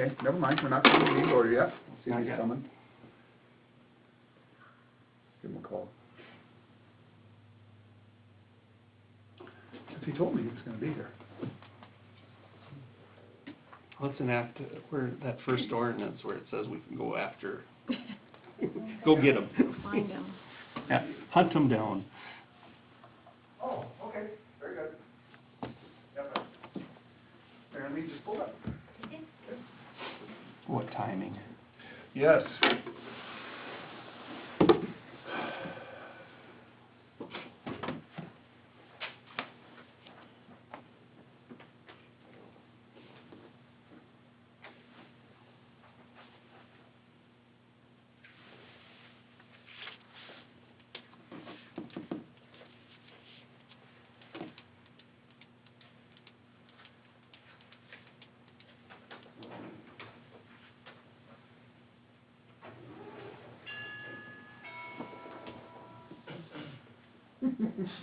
Okay, never mind, we're not going to the order yet. See if Not he's yet. coming. Give him a call. If he told me he was gonna be here. Let's enact where that first ordinance where it says we can go after, go get them. Find him. Yeah, hunt them down. Oh, okay, very good. Yep. Apparently just pulled up. What timing. Yes.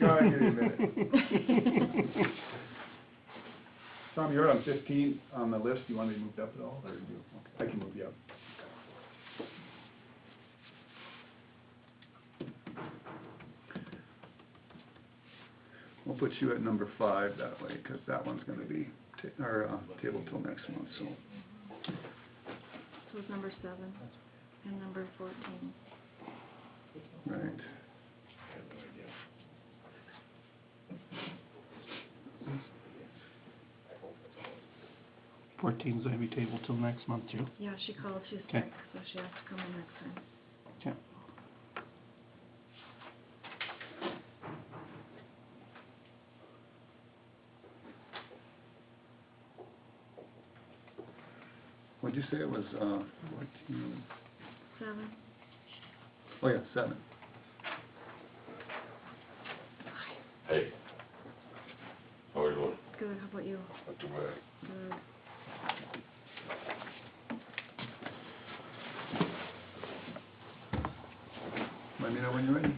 No, I give you a minute. Tom, you're on 15 on the list. You want me to move up at all, or you? Okay, I can move you up. We'll put you at number 5 that way, because that one's going to be table till next month. So. So it's number 7 and number 14. Right. 14's gonna be tabled till next month too. Yeah, she called, she's Okay. sick, so she has to come in next time. Okay. What'd you say it was, 14? 7. Oh, yeah, 7. Hey. How are you doing? Good, how about you? Not too bad. Good. Let me know when you're ready.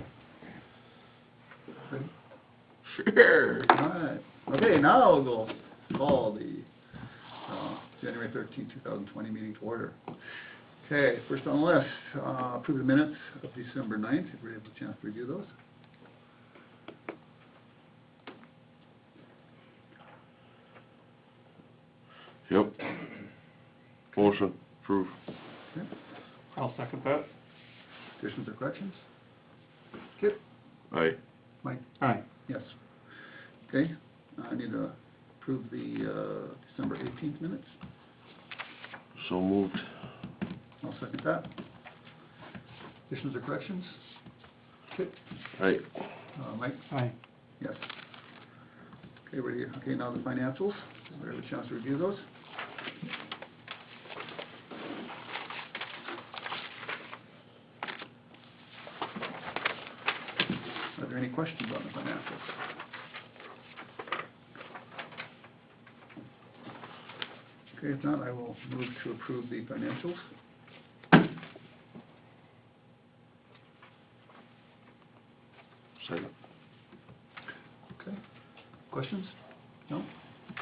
Ready? Sure. All right. Okay, now we'll call the January 13, 2020 meeting to order. Okay, first on the list, approve the minutes of December 9th. Everybody have a chance to review those? Yep. Motion, approve. Okay. I'll second that. Additions or corrections? Kip? Aye. Mike? Aye. Yes. Okay, I need to approve the December 18th minutes. So moved. I'll second that. Additions or corrections? Kip? Aye. Mike? Aye. Yes. Okay, ready, okay, now the financials. We have a chance to review those. Are there any questions on the financials? Okay, if not, I will move to approve the financials. Second. Okay. Questions? No?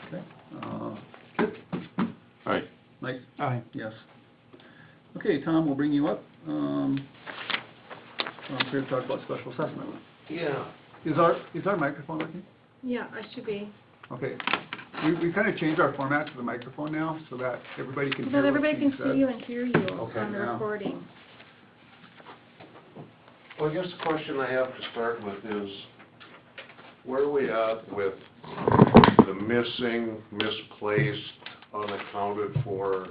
Okay. Kip? Aye. Mike? Aye. Yes. Okay, Tom, we'll bring you up. I'm here to talk about special assessment. Yeah. Is our microphone working? Yeah, I should be. Okay. We kind of changed our format to the microphone now so that everybody can So hear that what's everybody being can said. see you and hear you Okay, on the yeah. recording. Well, I guess the question I have to start with is, where are we at with the missing, misplaced, unaccounted for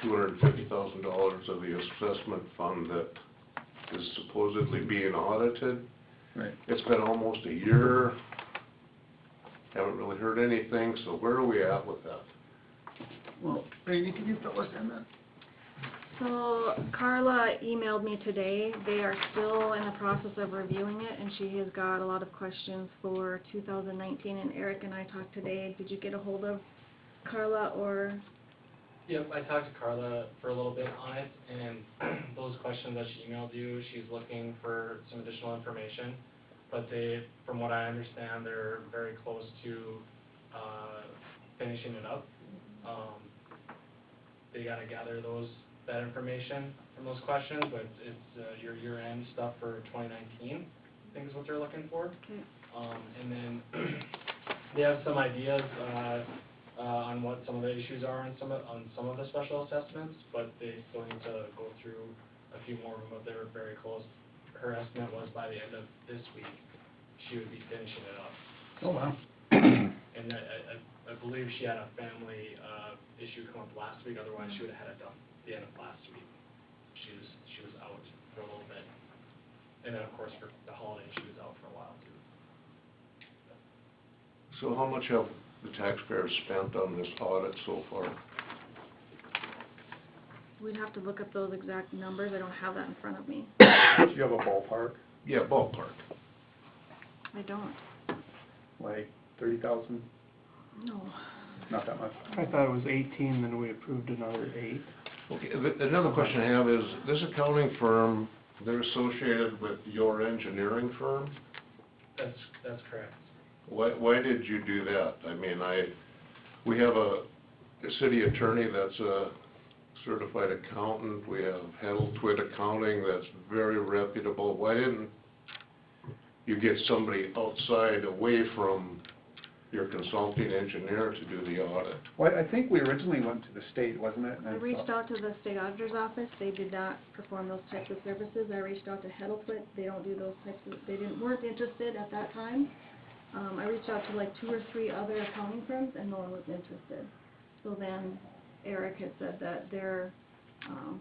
$250,000 of the assessment fund that is supposedly being audited? Right. It's been almost a year. Haven't really heard anything, so where are we at with that? Well, Randy, can you fill us in then? So Carla emailed me today. They are still in the process of reviewing it, and she has got a lot of questions for 2019. And Eric and I talked today. Did you get a hold of Carla or? Yep, I talked to Carla for a little bit on it, and those questions that she emailed you, she's looking for some additional information. But they, from what I understand, they're very close to finishing it up. They gotta gather that information from those questions, but it's, your year-end stuff for 2019, I think is what they're looking for. Okay. And then they have some ideas, on what some of the issues are on some of the special assessments, but they still need to go through a few more of them, but they're very close. Her estimate was by the end of this week, she would be finishing it up. Oh, wow. And I believe she had a family, issue come up last week, otherwise she would've had it done the end of last week. She was out for a little bit. And then, of course, for the holiday, she was out for a while too. So how much have the taxpayers spent on this audit so far? We'd have to look up those exact numbers, I don't have that in front of me. Do you have a ballpark, Yeah, ballpark. I don't, like 30,000? no. Not that much. I thought it was 18, then we approved another 8. Okay, another question I have is, this accounting firm, they're associated with your engineering firm? That's correct. Why did you do that? I mean, we have a city attorney that's a certified accountant, we have Heddle-Twit Accounting that's very reputable. Why didn't you get somebody outside, away from your consulting engineer to do the audit? Well, I think we originally went to the state, wasn't it? I reached out to the state auditor's office, they did not perform those types of services. I reached out to Heddle-Twit, they don't do those types of, weren't interested at that time. I reached out to like 2 or 3 other accounting firms and no one was interested. So then Eric had said that their,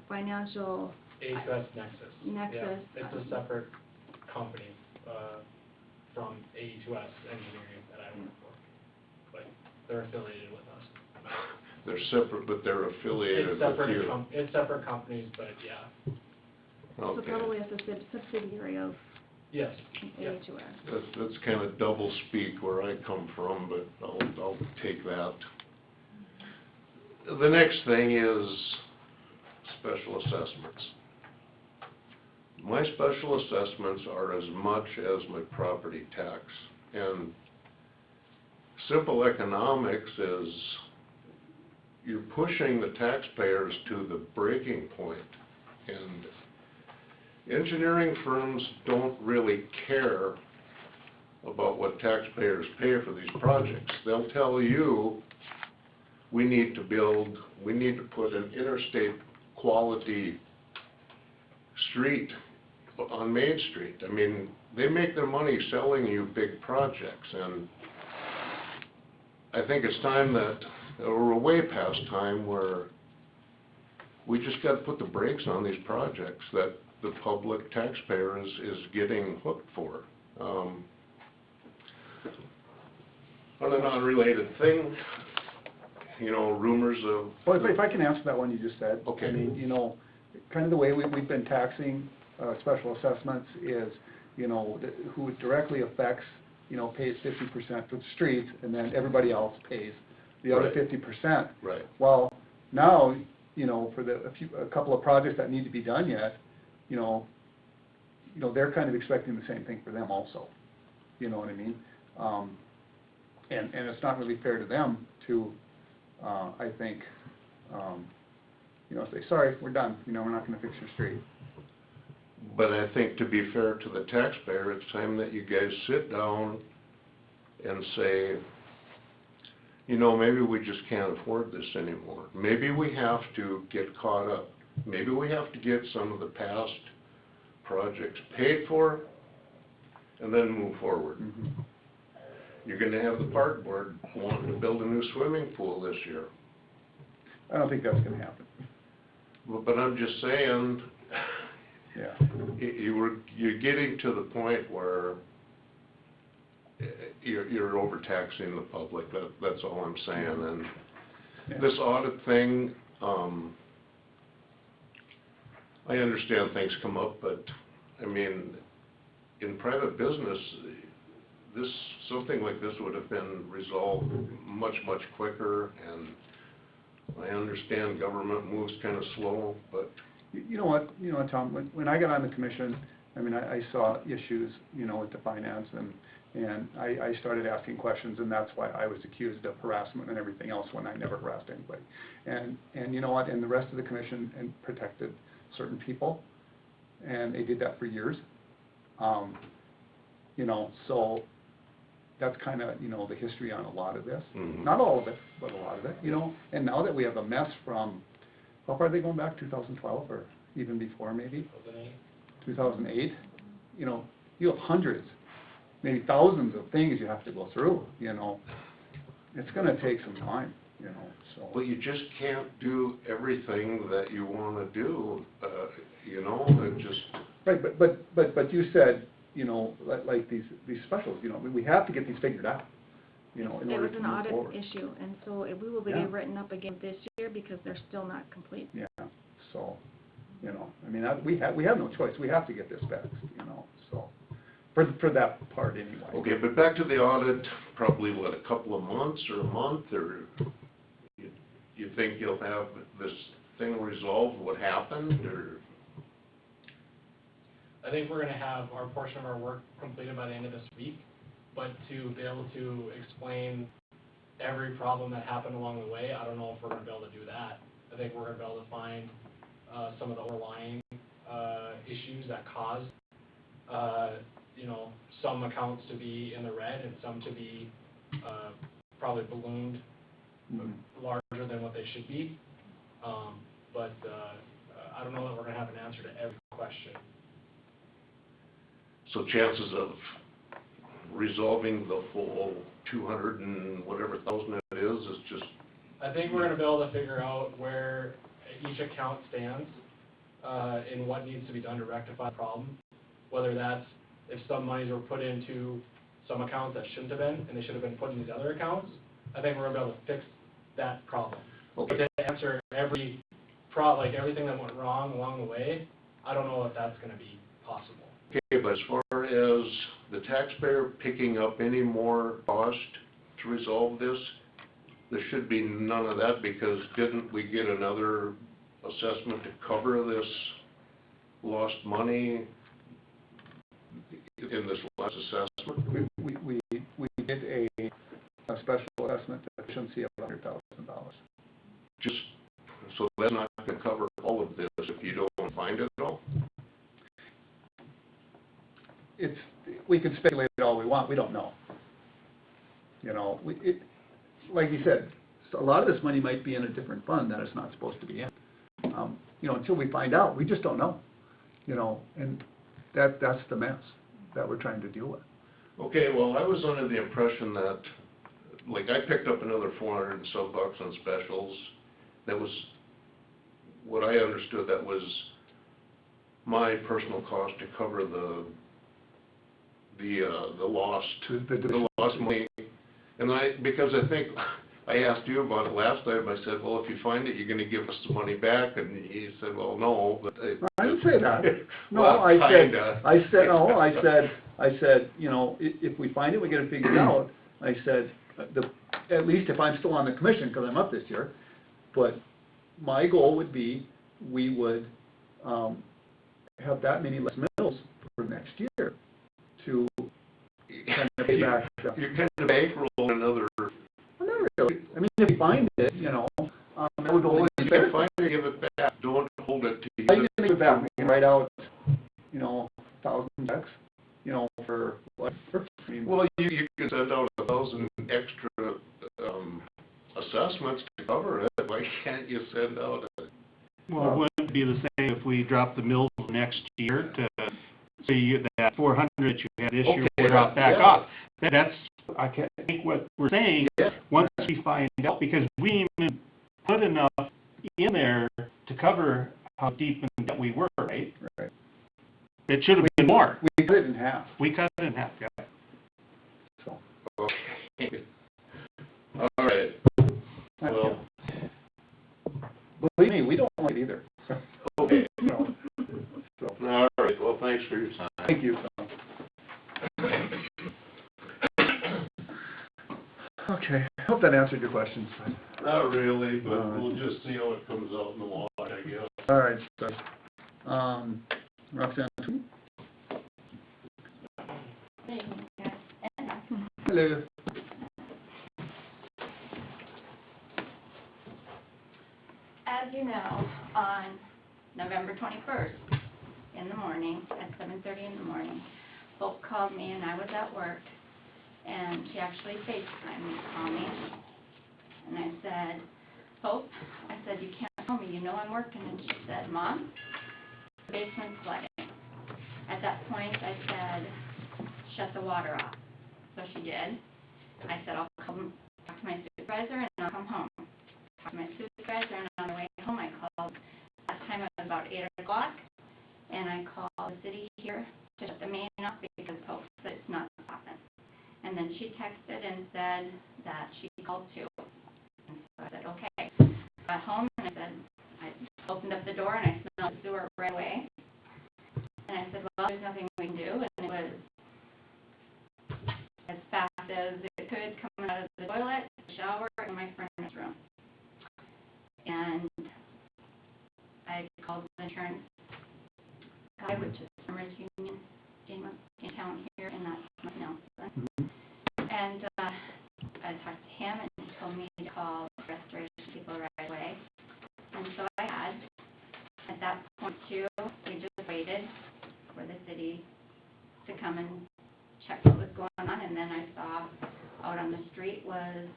financial, A2S Nexus. Nexus. Yeah, it's a separate company, from A2S Engineering that I work for, but they're affiliated with us. They're separate, but they're affiliated It's with separate, you. it's separate companies, but yeah, so Okay. probably a subsidiary of yes, yep. AHOS. That's kind of double speak where I come from, but I'll take that. The next thing is special assessments. My special assessments are as much as my property tax, and simple economics is you're pushing the taxpayers to the breaking point, and engineering firms don't really care about what taxpayers pay for these projects. They'll tell you, we need to put an interstate quality street on Main Street. I mean, they make their money selling you big projects, and I think it's time that, or we're way past time where we just gotta put the brakes on these projects that the public taxpayer is getting hooked for. On a non-related thing, you know, rumors of... Well, if I can answer that one you just said. Okay. I mean, you know, kind of the way we've been taxing special assessments is, you know, who it directly affects, you know, pays 50% for the streets, and then everybody else pays the other Right. 50%. Right. Well, now, you know, for a couple of projects that need to be done yet, you know, they're kind of expecting the same thing for them also. You know what I mean? And it's not really fair to them to, I think, you know, say, sorry, we're done, you know, we're not gonna fix your street. But I think to be fair to the taxpayer, it's time that you guys sit down and say, you know, maybe we just can't afford this anymore. Maybe we have to get caught up. Maybe we have to get some of the past projects paid for and then move forward. Mhm. You're gonna have the park board wanting to build a new swimming pool this year. I don't think that's gonna happen. But I'm just saying, Yeah. you're getting to the point where you're overtaxing the public. That's all I'm saying. And Yeah. this audit thing, I understand things come up, but I mean, in private business, something like this would have been resolved much quicker. And I understand government moves kind of slow, but You know what, Tom, when I got on the commission, I mean, I saw issues, you know, with the finance, and And I started asking questions, and that's why I was accused of harassment and everything else when I never harassed anybody. And you know what, and the rest of the commission and protected certain people, and they did that for years. You know, so that's kind of, you know, the history on a lot of this. Mhm. Not all of it, but a lot of it, you know. And now that we have a mess from, how far are they going back, 2012 or even before maybe? 2008, you know, you have hundreds, maybe thousands of things you have to go through, you know. It's gonna take some time, you know, so. But you just can't do everything that you wanna do, you know, it just, Right, but you said, you know, like these specials, you know, we have to get these figured out, you know, in It order was to an move audit forward. issue, and so we will be Yeah. written up again this year because they're still not complete. Yeah, so, you know, I mean, we have no choice, we have to get this fixed, you know, so, for that part anyway. okay, but back to the audit, probably what, a couple of months or a month, or you think you'll have this thing resolved, what happened, or? I think we're gonna have our portion of our work completed by the end of this week, but to be able to explain every problem that happened along the way, I don't know if we're gonna be able to do that. I think we're gonna be able to find, some of the overlying, issues that caused, you know, some accounts to be in the red and some to be, probably ballooned Mhm. larger than what they should be. But I don't know that we're gonna have an answer to every question. So chances of resolving the full 200 and whatever thousand it is just, I think we're gonna be able to figure out where each account stands, and what needs to be done to rectify the problem. Whether that's, if some monies were put into some accounts that shouldn't have been, and they should have been put in these other accounts, I think we're gonna be able to fix that problem. But Okay. to answer every like everything that went wrong along the way, I don't know if that's gonna be possible. okay, but as far as the taxpayer picking up any more cost to resolve this, there should be none of that, because didn't we get another assessment to cover this lost money in this last assessment? We did a special assessment deficiency of $100,000. Just, so that's not gonna cover all of this if you don't find it all? We can speculate all we want, we don't know. You know, like you said, a lot of this money might be in a different fund that it's not supposed to be in. You know, until we find out, we just don't know, you know, and that's the mess that we're trying to deal with. Okay, well, I was under the impression that, like, I picked up another 400 and some bucks on specials. That was, what I understood, that was my personal cost to cover the lost, the lost money. And because I think, I asked you about it last time, I said, well, if you find it, you're gonna give us the money back, and you said, well, no, but. I didn't say that. No, Well, I said, kinda. I said, you know, if we find it, we get it figured out. I said, at least if I'm still on the commission, because I'm up this year, but my goal would be, we would, have that many less mills for next year to kind of pay back. You're kind of bankrolling another, Well, not really. I mean, if you find it, you know, it would only if be you fair. can find it, give it back, don't hold it to you. I can give it back, we can write out, you know, 1,000 checks, you know, for what, I mean. Well, you can send out 1,000 extra, assessments to cover it, why can't you send out a? Well, it wouldn't be the same if we dropped the mills next year to, say, that 400 that you had this year, Okay, would drop back yeah. off. That's, I think what we're saying, Yeah. once we find out, because we even put enough in there to cover how deep in debt we were, right? Right. It should have been more. We cut it in half, We cut it in half, yeah. so. Okay. All right, well, Believe me, we don't like it either. okay, You know, so, all right, well, thanks for your time. thank you. Okay, I hope that answered your questions. Not really, but we'll just see how it comes out in the wash, I guess. All right, so, Roxanne? Thank you, guys. And as you know, on November 21st in the morning, at 7:30 in the morning, Hope called me and I was at work, and she actually FaceTimed me to call me. And I said, Hope, I said, you can't call me, you know I'm working. And she said, Mom, the basement's flooding. At that point, I said, shut the water off. So she did. I said, I'll come talk to my supervisor and I'll come home. Talk to my supervisor, and on the way home I called, that time it was about 8 o'clock, and I called the city here to shut the main off because Hope said it's not stopping. And then she texted and said that she called too. And so I said, okay. Got home and I said, I opened up the door and I smelled the sewer right away. And I said, well, there's nothing we can do. And it was as fast as it could coming out of the toilet, the shower, and my furnace room. And I called the insurance guy, which is Farmers Union in town here, and that's Mike Nelson. And I talked to him, and he told me to call restoration people right away. And so I had. At that point, too, we just waited for the city to come and check what was going on, and then I saw out on the street was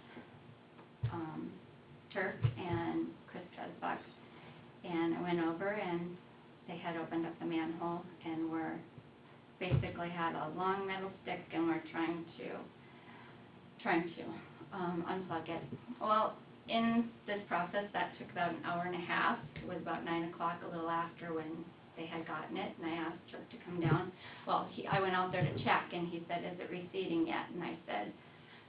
Turk and Chris Tresbuck, and I went over and they had opened up the manhole and were basically had a long metal stick and were trying to unplug it. Well, in this process, that took about an hour and a half. It was about 9 o'clock, a little after, when they had gotten it, and I asked Turk to come down. Well, I went out there to check, and he said, is it receding yet? And I said,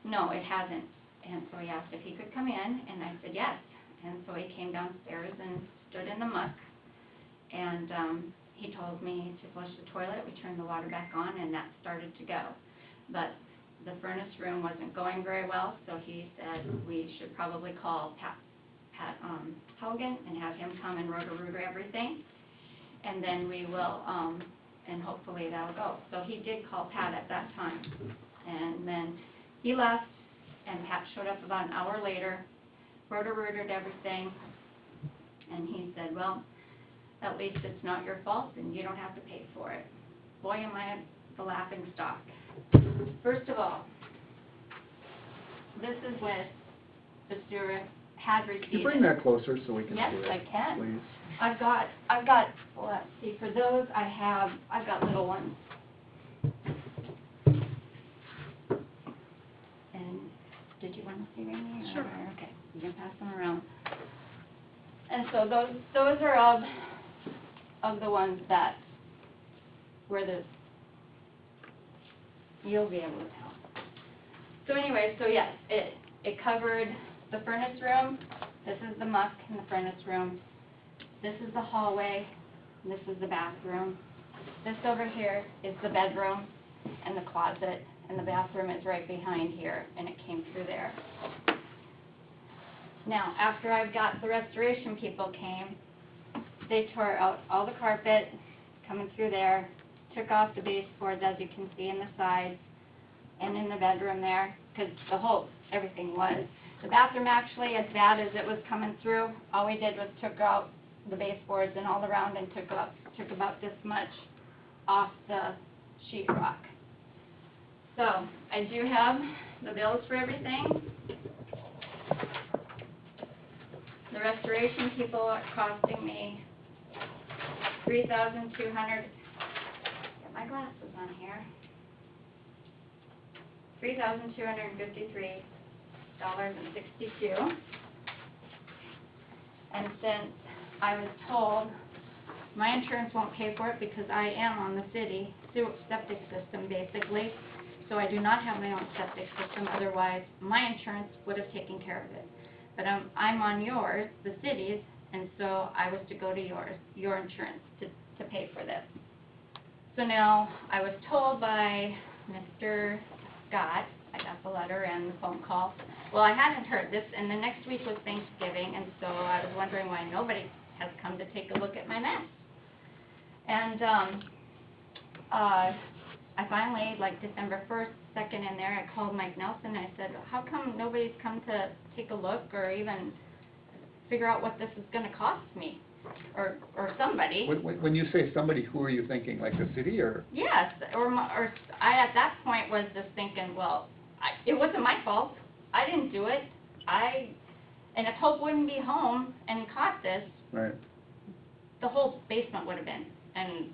no, it hasn't. And so he asked if he could come in, and I said yes. And so he came downstairs and stood in the muck, and he told me to flush the toilet. We turned the water back on, and that started to go. But the furnace room wasn't going very well, so he said we should probably call Pat Hogan and have him come and roto-rooter everything, and then we will, and hopefully that'll go. So he did call Pat at that time, and then he left, and Pat showed up about an hour later, roto-rootered everything, and he said, well, at least it's not your fault, and you don't have to pay for it. Boy, am I the laughing stock. First of all, this is what the sewer had received. Can you bring that closer so we can see Yes, it? I can. Please. I've got, let's see, for those I've got little ones. And did you want to see Rainey? Sure. Okay, you can pass them around. And so those are of the ones that where you'll be able to tell. So anyway, so yes, it covered the furnace room. This is the muck in the furnace room. This is the hallway. And this is the bathroom. This over here is the bedroom and the closet, and the bathroom is right behind here, and it came through there. Now, after I've got the restoration people came, they tore out all the carpet coming through there, took off the baseboards, as you can see, in the sides and in the bedroom there, because everything was. The bathroom, actually, as bad as it was coming through, all we did was took out the baseboards and all around and took about this much off the sheetrock. So I do have the bills for everything. The restoration people are costing me $3,200. Get my glasses on here. $3,253.62. And since I was told my insurance won't pay for it because I am on the city septic system, basically, so I do not have my own septic system. Otherwise, my insurance would have taken care of it. But I'm on yours, the city's, and so I was to go to your insurance to pay for this. So now I was told by Mr. Scott, I got the letter and the phone call. Well, I hadn't heard this, and the next week was Thanksgiving, and so I was wondering why nobody has come to take a look at my mess. And I finally, like December 1st, 2nd in there, I called Mike Nelson, and I said, how come nobody's come to take a look or even figure out what this is gonna cost me, or somebody. When you say somebody, who are you thinking, like the city or? Yes, or I at that point was just thinking, well, it wasn't my fault. I didn't do it. And if Hope wouldn't be home and caught this, Right. the whole basement would have been, and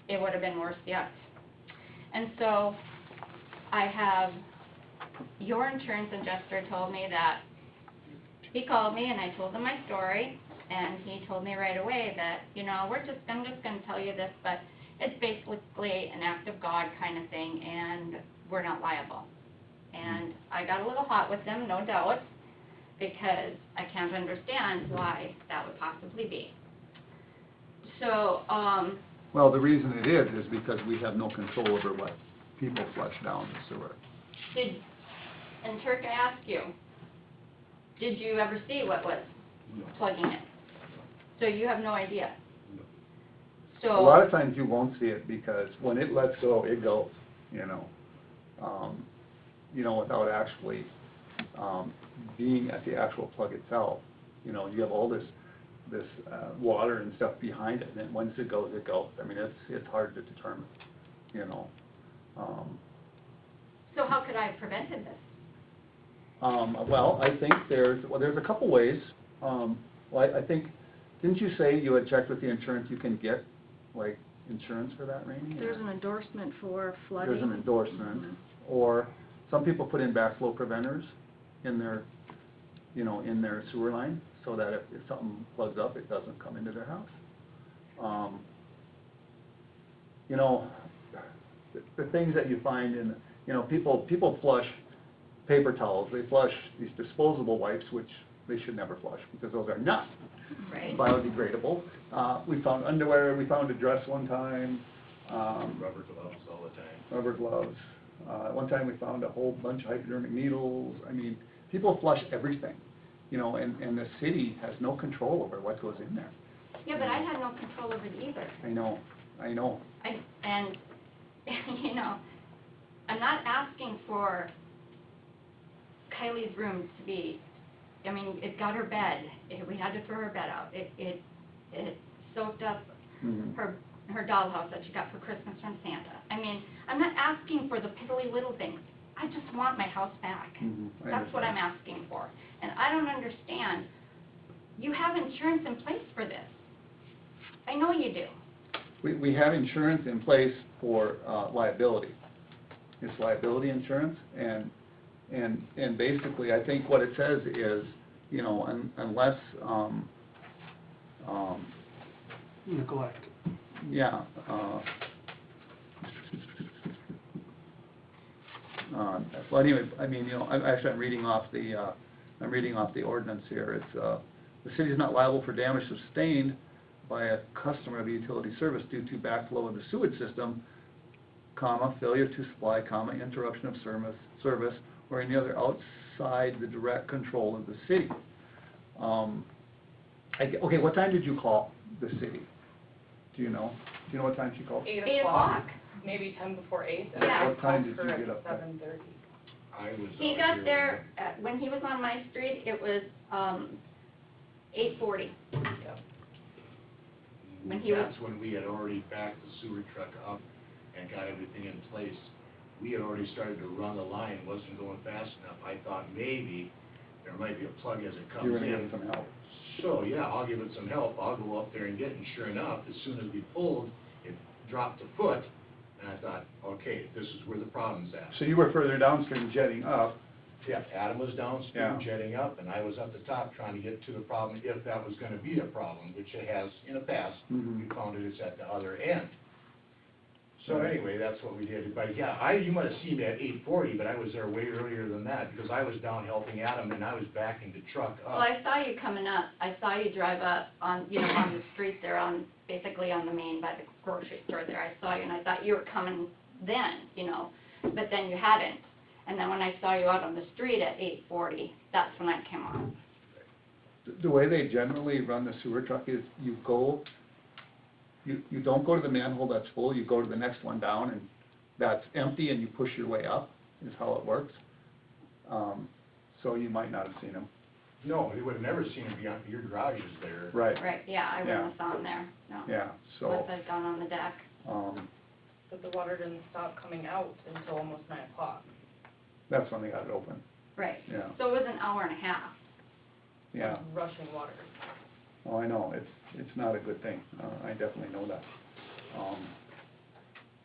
it would have been worse yet. And so I have, your insurance adjuster told me that, he called me and I told him my story, and he told me right away that, you know, I'm just gonna tell you this, but it's basically an act of God kind of thing, and we're not liable. And I got a little hot with him, no doubt, because I can't understand why that would possibly be. So, Well, the reason it is because we have no control over what people flush down the sewer. and Turk, I ask you, did you ever see what was plugging it? So you have no idea? A lot So, of times you won't see it because when it lets go, it goes, you know. Without actually, being at the actual plug itself. You know, you have all this water and stuff behind it, and then once it goes, it goes. I mean, it's hard to determine, you know. so how could I have prevented this? Well, I think there's a couple ways. I think, didn't you say you had checked with the insurance, you can get, like, insurance for that, Rainey? There's an endorsement for flooding. There's an endorsement, Mhm. or some people put in backflow preventers in their, in their sewer line, so that if something plugs up, it doesn't come into their house. The things that you find in, people flush paper towels, they flush these disposable wipes, which they should never flush, because those are not Right. biodegradable. We found underwear, we found a dress one time, Rubber gloves all the time. rubber gloves. One time we found a whole bunch of hypodermic needles. I mean, people flush everything, and the city has no control over what goes in there. Yeah, but I had no control of it either. I know. And, I'm not asking for Kylie's room to be, it got her bed, we had to throw her bed out. It soaked up Mhm. her dollhouse that she got for Christmas from Santa. I'm not asking for the piddly little things. I just want my house back. Mhm, I That's what I'm understand. asking for. And I don't understand, you have insurance in place for this. I know you do. We have insurance in place for liability. It's liability insurance, and basically, I think what it says is, unless, Neglect. yeah, well, anyway, I'm reading off the ordinance here. It's, the city is not liable for damage sustained by a customer of a utility service due to backflow of the sewage system, failure to supply, interruption of service, or any other outside the direct control of the city. Okay, what time did you call the city? Do you know? Do you know what time she called? 8 o'clock. Maybe 10 before 8. Yeah. And I What time called did her you at get up there? 7:30. I was He out got here there, when he was on my street, it was, 8:40. when he was- That's when we had already backed the sewer truck up and got everything in place. We had already started to run the line, it wasn't going fast enough. I thought maybe there might be a plug as it comes You in. were gonna get some help. So, yeah, I'll give it some help, I'll go up there and get it, and sure enough, as soon as we pulled, it dropped a foot, and I thought, okay, this is where the problem's at. So you were further downstream jetting up. Yeah, Adam was Yeah. downstream jetting up, and I was up the top trying to get to the problem, if that was gonna be a problem, which it has in the past. Mhm. We found it's at the other end. So anyway, that's what we did, but yeah, you might have seen me at 8:40, but I was there way earlier than that, because I was down helping Adam, and I was backing the truck up. Well, I saw you coming up, I saw you drive up on, on the street there, basically on the main by the grocery store there. I saw you, and I thought you were coming then, but then you hadn't. And then when I saw you out on the street at 8:40, that's when I came on. The way they generally run the sewer truck is you don't go to the manhole that's full, you go to the next one down, and that's empty, and you push your way up, is how it works. So you might not have seen them. No, they would've never seen it beyond, your garage is there. Right, Right, yeah, I Yeah. wouldn't have saw them there, no. yeah, so, Once I'd gone on the deck. But the water didn't stop coming out until almost 9 o'clock. that's when they got it open, Right. yeah, So it was an hour and a half. yeah. Of rushing water. Oh, I know, it's not a good thing, I definitely know that.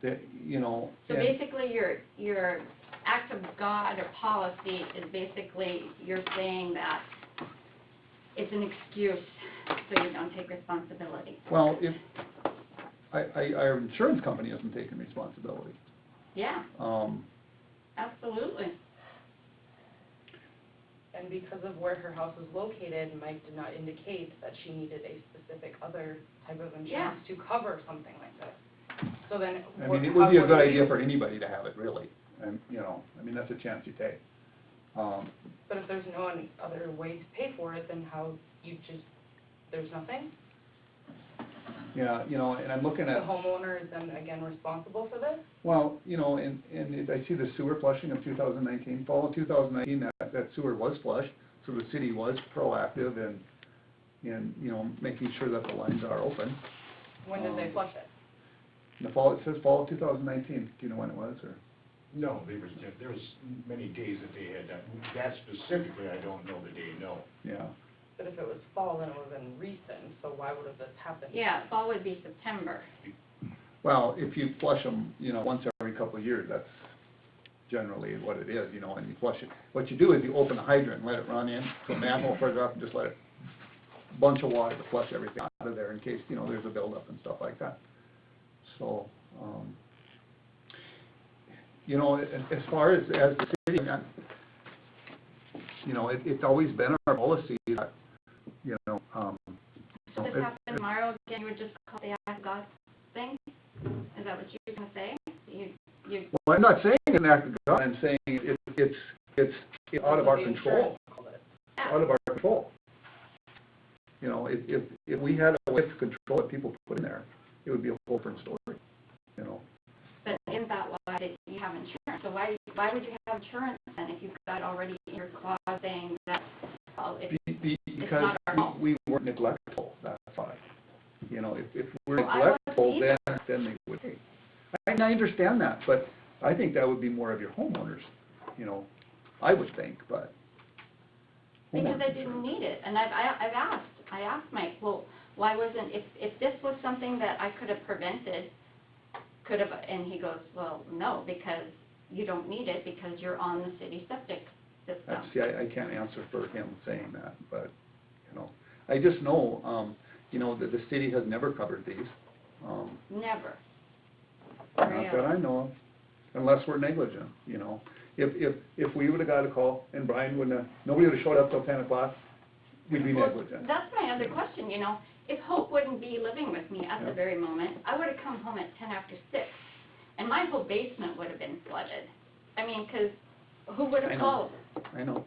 That, you know, So and- basically, your act of God or policy is basically, you're saying that it's an excuse so you don't take responsibility. well, if, our insurance company isn't taking responsibility. Yeah, Um, absolutely. And because of where her house is located, Mike did not indicate that she needed a specific other type of insurance to cover something like this. So then. I mean, it would be a good idea for anybody to have it, really, and, you know, I mean, that's a chance you take. But if there's no other way to pay for it, then how, there's nothing? Yeah, you know, and I'm looking The at, homeowner is then again responsible for this? well, you know, and I see the sewer flushing of 2019, fall of 2019, that sewer was flushed, so the city was proactive in, you know, making sure that the lines are open. When did they flush it? In the fall, it says fall of 2019, do you know when it was, or? No, there was many days that they had, that specifically, I don't know the day, no. Yeah, But if it was fall, then it would have been recent, so why would have this happened? Yeah, fall would be September. well, if you flush them, you know, once every couple of years, that's generally what it is, you know, and you flush it. What you do is you open the hydrant and let it run in to a manhole further up and just let it, bunch of water to flush everything out of there in case, you know, there's a buildup and stuff like that. So, you know, as far as the city, you know, it's always been our policy that, you know, If this happened tomorrow, again, you would just call the act of God thing? Is that what you're gonna say? You, well, I'm not saying an act of God, I'm saying it's out of our The control, insurance called it. out of our control. You know, if we had a way to control what people put in there, it would be a whole different story, you know. but isn't that why that you have insurance? So why would you have insurance then if you've got already in your clause saying that, well, if, Because not our fault. we weren't neglectful, that's why. You know, if we're Well, I wasn't neglectful, either. then they would pay. I understand that, but I think that would be more of your homeowners, you know, I would think, but. because homeowners I didn't insurance. need it, and I asked Mike, well, why wasn't, if this was something that I could have prevented, and he goes, well, no, because you don't need it because you're on the city septic system. See, I can't answer for him saying that, but, you know, I just know, you know, that the city has never covered these. Never. Not that I know of, unless we're negligent, you know. If we would've got a call and Brian wouldn't have, nobody would've showed up till 10 o'clock, we'd be Well, negligent. that's my other question, you know, if Hope wouldn't be living with me at the Yeah. very moment, I would've come home at 10 after 6, and my whole basement would've been flooded. I mean, 'cause who I would've know. called? I know.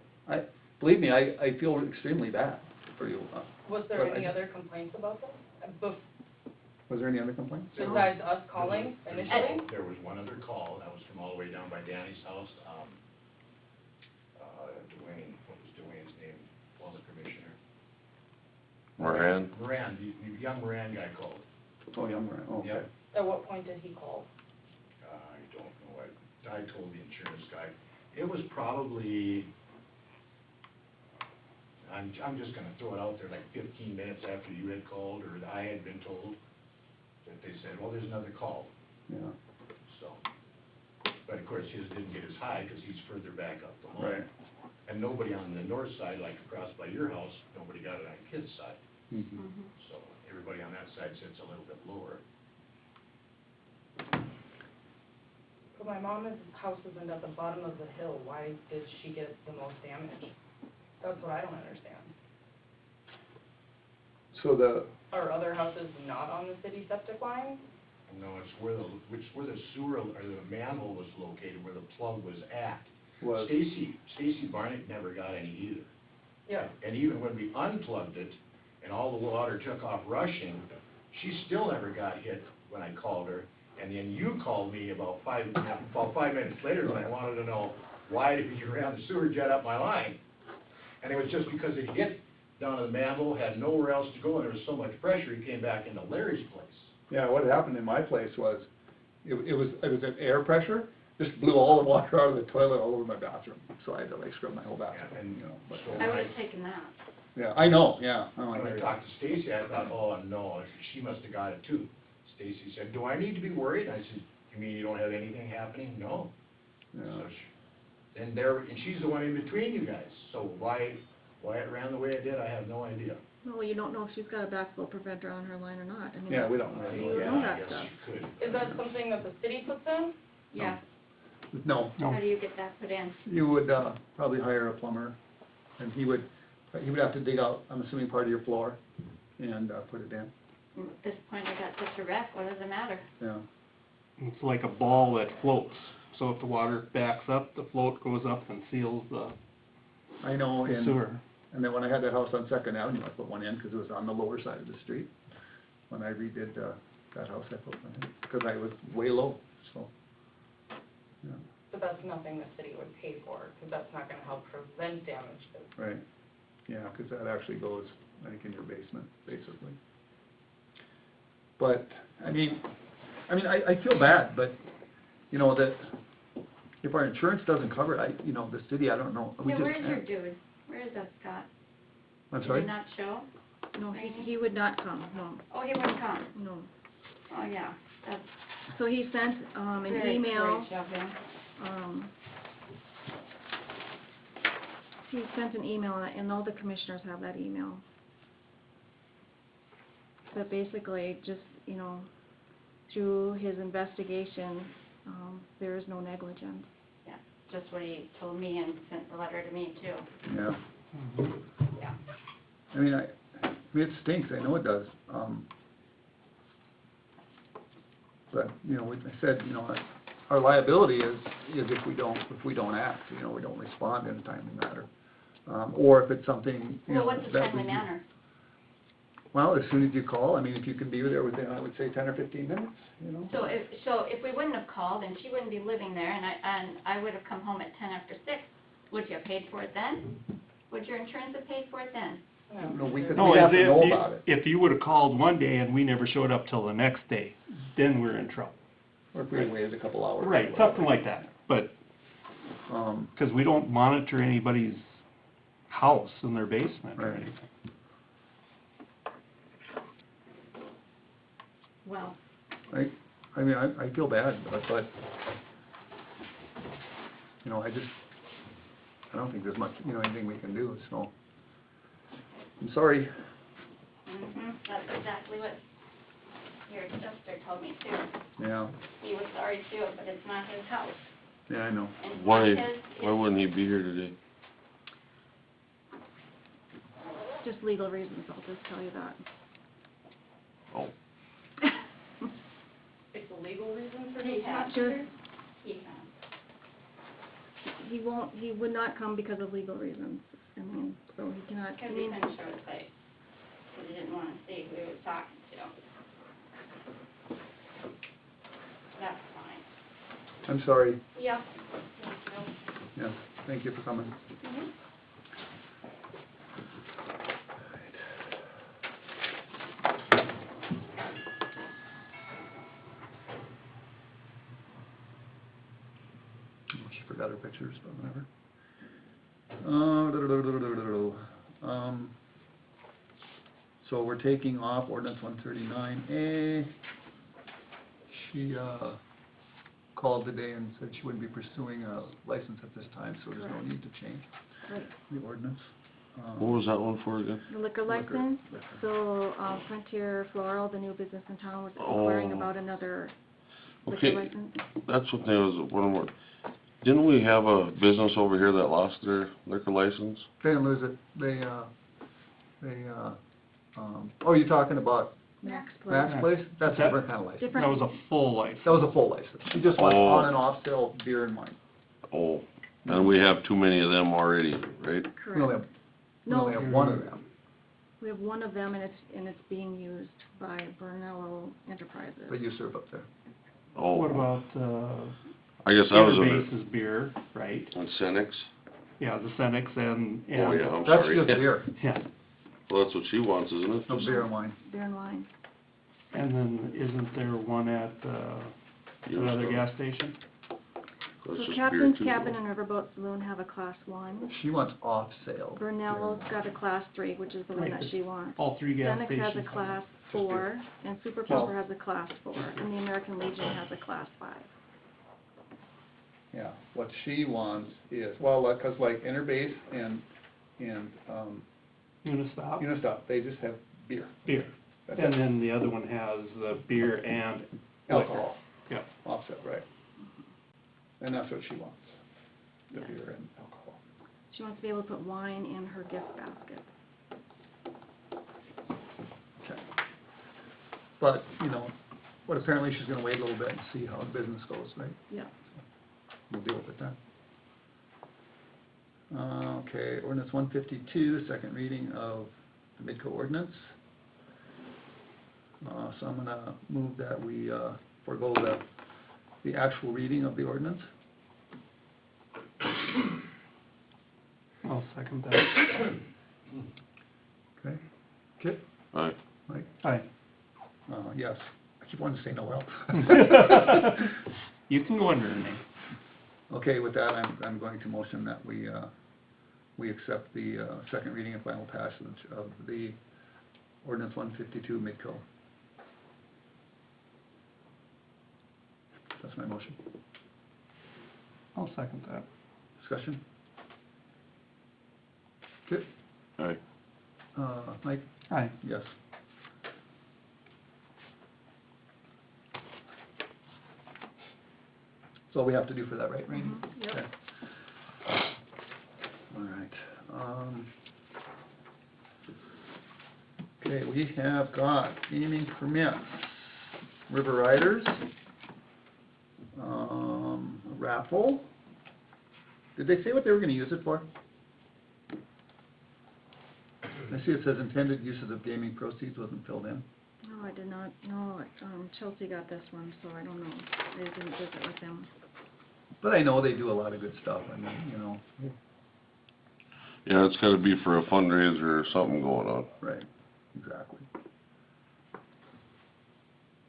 Believe me, I feel extremely bad for you. Was there But any I- other complaints about this? Was there any other complaints? Besides us calling initially? There was one other call, that was from all the way down by Danny's house, Dwayne, what was Dwayne's name, well, the commissioner? Moran? Moran, the young Moran guy called. Oh, yeah, I'm right, okay. Yep. At what point did he call? I don't know, I told the insurance guy, it was probably, I'm just gonna throw it out there, like 15 minutes after you had called, or I had been told, that they said, well, there's another call, Yeah, so. But of course, his didn't get as high, because he's further back up the line. right. And nobody on the north side, like across by your house, nobody got it on Kid's side, Mhm. Mhm. so everybody on that side sits a little bit lower. But my mom's house isn't at the bottom of the hill, why did she get the most damage? That's what I don't understand. So Are other houses not on the city septic line? No, it's where the sewer, or the manhole was located, where the plug was at. Stacy Barnett never got any either. Yeah. And even when we unplugged it, and all the water took off rushing, she still never got hit when I called her. And then you called me about 5 minutes later, and I wanted to know, why did you ran the sewer jet up my line? And it was just because it hit down to the manhole, had nowhere else to go, and there was so much pressure, he came back into Larry's place. Yeah, what happened in my place was, it was an air pressure, just blew all the water out of the toilet all over my bathroom, so I had to like scrub my whole bathroom, Yeah, and, you know, but, so I would've taken that. yeah, I know, yeah. I when I talked to Stacy, I thought, oh, no, she must have got it too. Stacy said, do I need to be worried? I said, you mean you don't have anything happening? No. Yeah. So and she's the one in between you guys, so why it ran the way it did, I have no idea. Well, you don't know if she's got a backflow preventer on her line or not. I mean, Yeah, we don't really know. You Yeah, know I that guess stuff. you could. Is that something that the city puts in? Yeah, No, how do you get that put in? you would, probably hire a plumber, and he would have to dig out, I'm assuming, part of your floor, and, put it in, At this point, I got such a wreck, what does it matter? yeah. It's like a ball that floats, so if the water backs up, the float goes up and seals the I know, the and, sewer. and then when I had that house on Second Avenue, I put one in, because it was on the lower side of the street. When I redid, that house, I put one in, because I was way low, so, yeah, But that's nothing the city would pay for, because that's not gonna help prevent damage. 'Cause right. Yeah, because that actually goes, I think, in your basement, basically. But, I mean, I feel bad, but, you know, that if our insurance doesn't cover it, you know, the city, I don't know. we Yeah, just where's your can't. dude? Where is that, Scott? I'm Did sorry? he not show? No, he would not come, no, Oh, he wouldn't come? no. Oh, yeah, that's So he sent, an very email, courage of him. He sent an email, and all the commissioners have that email. But basically, just, you know, through his investigation, there is no negligence. Yeah, just what he told me and sent the letter to me too. Yeah. Yeah. I mean, it stinks, I know it does. But, you know, like I said, you know, our liability is if we don't act, you know, we don't respond in a timely manner. Or if it's something, you know. Well, what's the that timely we- manner? Well, as soon as you call, I mean, if you can be there within, I would say 10 or 15 minutes, you know? So if we wouldn't have called and she wouldn't be living there and I would have come home at 10 after 6, would you have paid for it then? Would your insurance have paid for it then? No, we could, No, we have if to know about it. if you would've called one day and we never showed up till the next day, then we're in trouble. Or if we waited a couple hours. or Right, whatever. something like that, but, Um, 'cause we don't monitor anybody's house in their basement or Right. anything. Well, I mean, I feel bad, but, you know, I don't think there's much, you know, anything we can do, so. I'm sorry. that's exactly what your sister told me too. Yeah, He was sorry too, but it's not his house. yeah, I know. And it's Why, not his, why wouldn't he be here today? Just legal reasons, I'll just tell you that. Oh, It's a legal reason for He his has. absence? he, He would not come because of legal reasons, I mean, so he cannot, I because he mean, couldn't show his face. Because he didn't want to see who he was talking to. That's fine. I'm sorry. Yep. Thank you. Yes, thank you for coming. Mhm. Oh, she forgot her pictures, but whatever. So we're taking off ordinance 139A. She, called today and said she wouldn't be pursuing a license at this time, so there's no need to change right, the ordinance. what was that one for again? the liquor Liquor. license, so, Frontier Floral, the new business in town, was inquiring Oh. about another liquor Okay, license. that's what they was, one more. Didn't we have a business over here that lost their liquor license? They didn't lose it, oh, you're talking about Max Max Place. Place? That's a That- different kind of license. Different. That was a full license. That was a full license. She just wants Oh. on and off sale beer and wine. Oh, and we have too many of them already, right? We only Correct. have one of them, We have one of them, and it's being used by Brunello Enterprises. but you serve up there. Oh, What about, I guess that was Interbase's beer, right? on Senex. Yeah, the Senex and, Oh, yeah, I'm That's sorry. just beer, yeah. Well, that's what she wants, isn't it? no Just beer and wine. Beer and wine. And then isn't there one at, beer another stuff. gas station? That's So just Captain's beer too, Cabin though. and Riverboat Saloon have a class 1. She wants off sale. Brunello's got a class 3, which is the one that she wants. All three gas Senex stations. has a class 4, and Super Well- Pumper has a class 4, and the American Legion has a class 5. Yeah, what she wants is, well, like, 'cause like Interbase and, Unistop, Unistop, they just have beer. beer. That's And it. then the other one has the beer and Alcohol. Yeah. Offset, right. And that's what she wants, the beer and alcohol. She wants to be able to put wine in her gift basket. Okay. But, you know, but apparently she's gonna wait a little bit and see how the business goes, right? Yeah. We'll deal with that. Okay, ordinance 152, second reading of the Midco ordinance. So I'm gonna move that we forego the actual reading of the ordinance. I'll second that. Okay, Kip, Aye. Mike, Aye. yes, I keep wanting to say Noel. You can go under her name. Okay, with that, I'm going to motion that we accept the second reading and final passage of the ordinance 152 Midco. That's my motion. I'll second that. Discussion? Kip, Aye. Mike, Aye. yes. That's all we have to do for that, right, Randy? Mhm, yep. Okay. All right. Okay, we have got gaming permits, River Riders, raffle. Did they say what they were gonna use it for? I see it says intended uses of gaming proceeds wasn't filled in. No, I did not, no, Chelsea got this one, so I don't know. I didn't visit with them. But I know they do a lot of good stuff, I mean, you know, Yeah, it's gotta be for a fundraiser or something going on. right, exactly.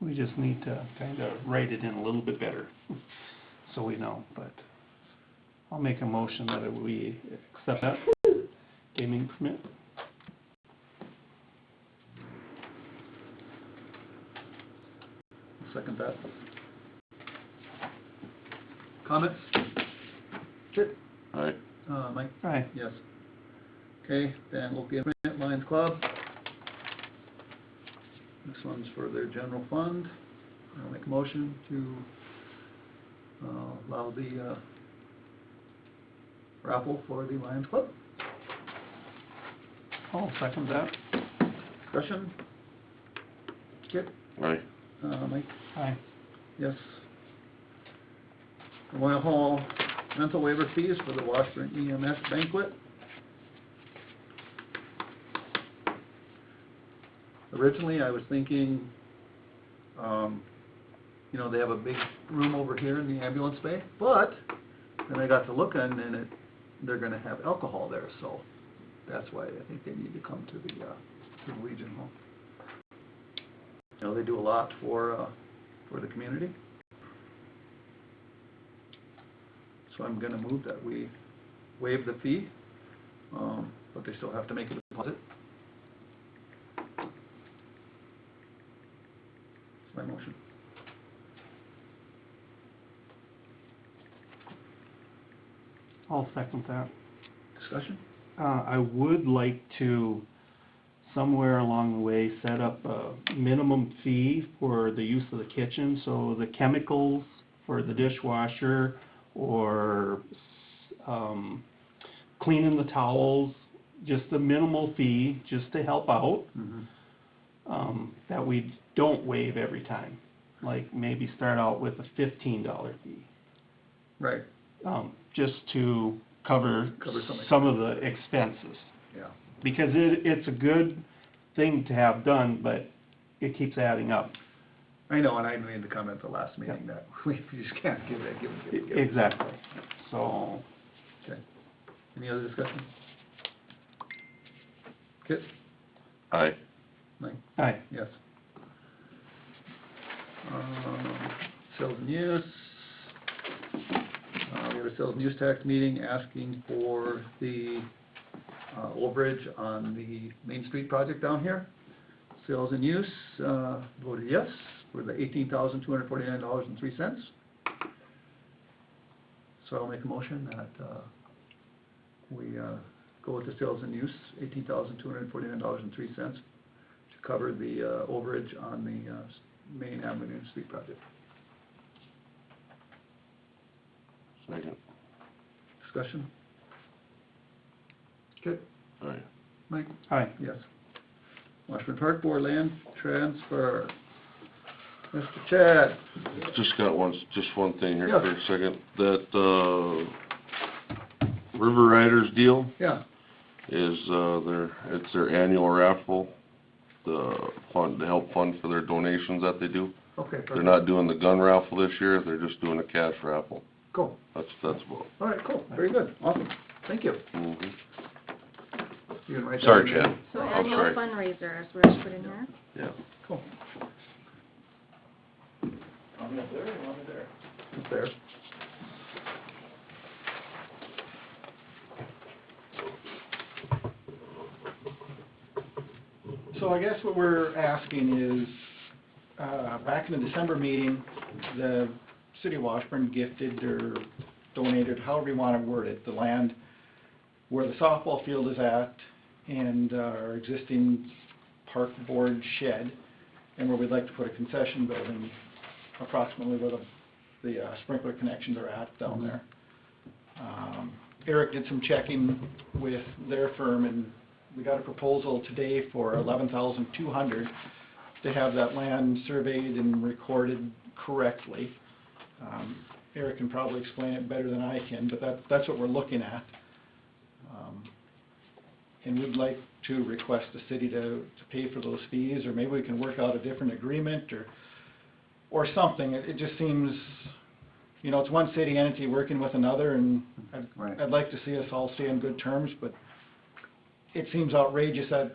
We just need to kind of write it in a little bit better, so we know, but I'll make a motion that we accept that gaming permit. Second that. Comments? Kip, Aye. Mike? Aye. Yes. Okay, then we'll get Lions Club. This one's for their general fund. I'll make a motion to allow the raffle for the Lions Club. I'll second that. Discussion? Kip, Aye. Mike? Aye. Yes. Royal Hall rental waiver fees for the Washburn EMS banquet. Originally, I was thinking, you know, they have a big room over here in the ambulance bay, but then I got to looking and they're gonna have alcohol there, so that's why I think they need to come to the Legion Hall. You know, they do a lot for the community. So I'm gonna move that we waive the fee, but they still have to make a deposit. That's my motion. I'll second that. Discussion? I would like to, somewhere along the way, set up a minimum fee for the use of the kitchen, so the chemicals for the dishwasher, or, cleaning the towels, just a minimal fee, just to help out, that we don't waive every time. Like, maybe start out with a $15 fee, Right, just to cover Cover some some of the expenses. yeah. Because it's a good thing to have done, but it keeps adding up. I know, and I made the comment at the last meeting that we just can't give it. Exactly. So, Okay. Any other discussion? Kit? Aye. Mike? Aye. Yes. Sales and use. We have a sales and use tax meeting asking for the overage on the Main Street project down here. Sales and use, voted yes for the $18,249.03. So I'll make a motion that we go with the sales and use, $18,249.03 to cover the overage on the Main Avenue Street project. Second. Discussion? Good. Aye. Mike? Aye. Yes. Washburn Park Board land transfer. Mr. Chad? Just got just one thing here Yeah. for a second. That, River Riders deal Yeah, is, it's their annual raffle, to help fund for their donations that they do. okay, perfect. They're not doing the gun raffle this year, they're just doing a cash raffle. Cool. That's about. All right, cool, very good, awesome, thank you. Mhm. You can write that Sorry, in. Chad. So Oh, annual sorry. fundraisers, we're just putting here. Yeah. Cool. Want me up there or want me there? Up there. So I guess what we're asking is, back in the December meeting, the city of Washburn gifted or donated, however you want to word it, the land where the softball field is at and our existing park board shed, and where we'd like to put a concession building approximately where the sprinkler connections are at down there. Eric did some checking with their firm, and we got a proposal today for $11,200 to have that land surveyed and recorded correctly. Eric can probably explain it better than I can, but that's what we're looking at. And we'd like to request the city to pay for those fees, or maybe we can work out a different agreement or something. It just seems, you know, it's one city entity working with another, and Right. I'd like to see us all stay on good terms, but it seems outrageous that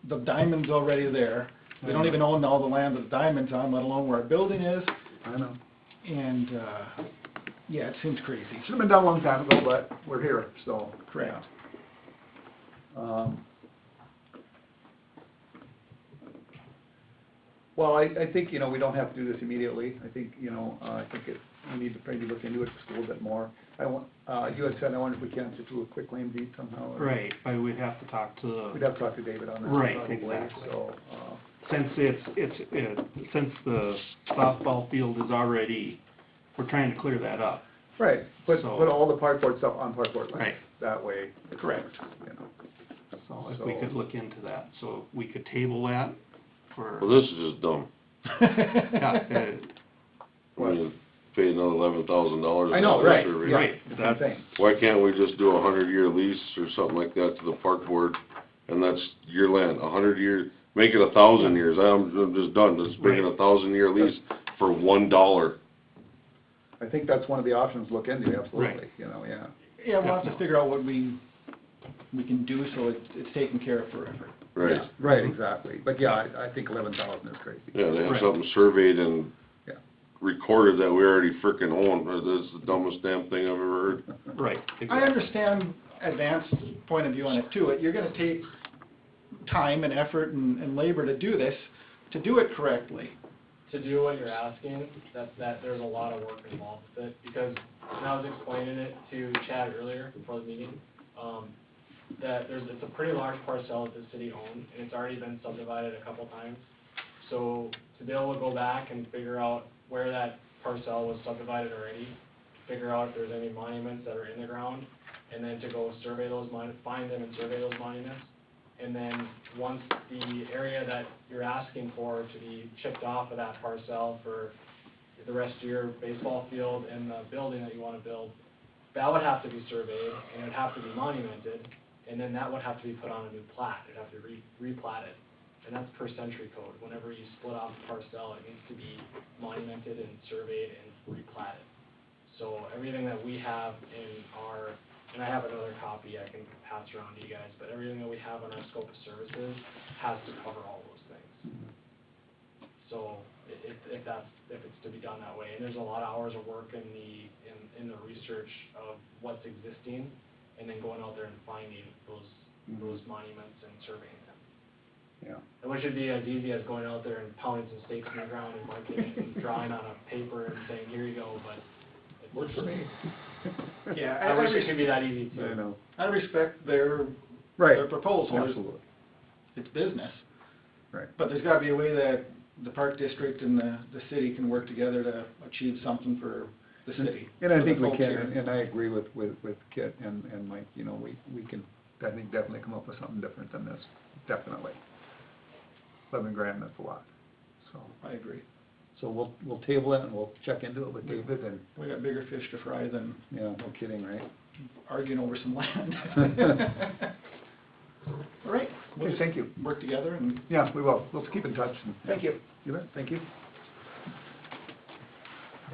the diamond's already there. We don't even own all the land that the diamond's on, let alone where our building is, I know. and, yeah, it seems crazy. Should've been done a long time ago, but we're here, so. Correct. Well, I think, you know, we don't have to do this immediately. I think, you know, we need to maybe look into it just a little bit more. You had said, I wonder if we can't just do a quick claim deed somehow. or- Right, but we'd have to talk to We'd the, have to talk to David on that. Right, probably, exactly. So, since since the softball field is already, we're trying to clear that up. right, put So- all the park board stuff on park board land. Right. That way. Correct. You know. So if we could look into that, so we could table that for, Well, this is just dumb. yeah, I mean, pay another $11,000. I know, right, yeah, Right, that's what I'm saying. Why can't we just do a 100-year lease or something like that to the park board, and that's your land, 100 years, make it 1,000 years, I'm just done, let's make it a Right. 1,000-year lease for $1. I think that's one of the options to look into, absolutely, Right. you know, yeah. Yeah, we'll have to figure out what we can do so it's taken care of forever. Right, Yeah, right, exactly, but yeah, I think 11,000 is crazy. yeah, they have Right. something surveyed and Yeah. recorded that we already frickin' own, that's the dumbest damn thing I've ever heard. right. I exactly. understand advanced point of view on it too. You're gonna take time and effort and labor to do this, to do it correctly. To do what you're asking, that there's a lot of work involved with it, because when I was explaining it to Chad earlier before the meeting, that it's a pretty large parcel that the city owns, and it's already been subdivided a couple times. So to be able to go back and figure out where that parcel was subdivided already, figure out if there's any monuments that are in the ground, and then to go survey those find them and survey those monuments. And then once the area that you're asking for to be chipped off of that parcel for the rest of your baseball field and the building that you want to build, that would have to be surveyed, and it would have to be monumented, and then that would have to be put on a new plat, it'd have to be replatted. And that's per century code, whenever you split off a parcel, it needs to be monumented and surveyed and replatted. So everything that we have in our and I have another copy I can pass around to you guys, but everything that we have on our scope of services has to cover all those things. So if it's to be done that way, and there's a lot of hours of work in the research of what's existing, and then going out there and finding those monuments and surveying them. Yeah. And which should be as easy as going out there and pounding some stakes in the ground and marking it and drawing on a paper and saying, here you go, but it Works for me. Yeah, I wish it could be that easy too. I know. I respect their Right. proposal. Absolutely. It's business. Right. But there's gotta be a way that the park district and the city can work together to achieve something for the city. And I for think the we folks can, here. and I agree with Kit and Mike, you know, we can, I think, definitely come up with something different than this, definitely. 11 grand, that's a lot, so. I agree. So we'll table that and we'll check into it with David and, We got bigger fish to fry than yeah, no kidding, right? arguing over some land. All right. We'll Okay, just thank you. work together and, Yeah, we will, let's keep in touch. And- thank you. You bet, thank you.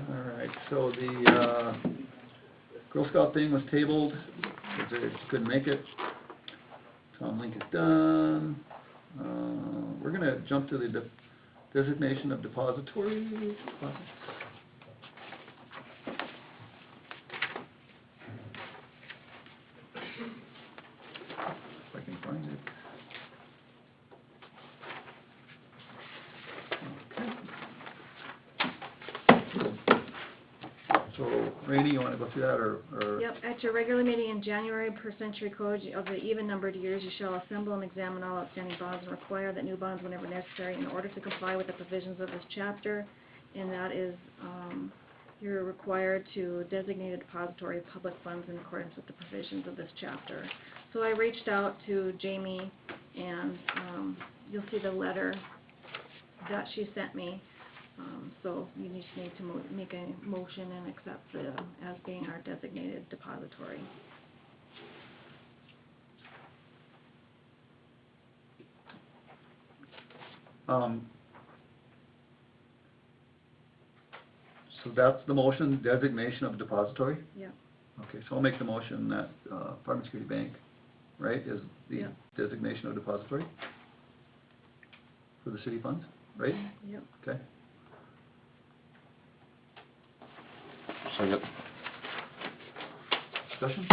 All right, so the Girl Scout thing was tabled, because they just couldn't make it. Tom Link is done. We're gonna jump to the designation of depository deposits. If I can find it. So, Rainey, you wanna go through that, or? Yep, at your regular meeting in January per century code of the even numbered years, you shall assemble and examine all outstanding bonds and require that new bonds whenever necessary in order to comply with the provisions of this chapter. And that is, you're required to designate a depository of public funds in accordance with the provisions of this chapter. So I reached out to Jamie, and, you'll see the letter that she sent me. So you just need to make a motion and accept as being our designated depository. So that's the motion, designation of depository? Yep. Okay, so I'll make the motion that, Farm Security Bank, right, is the Yep. designation of depository for the city funds, right? Yep. Okay. Second. Discussion?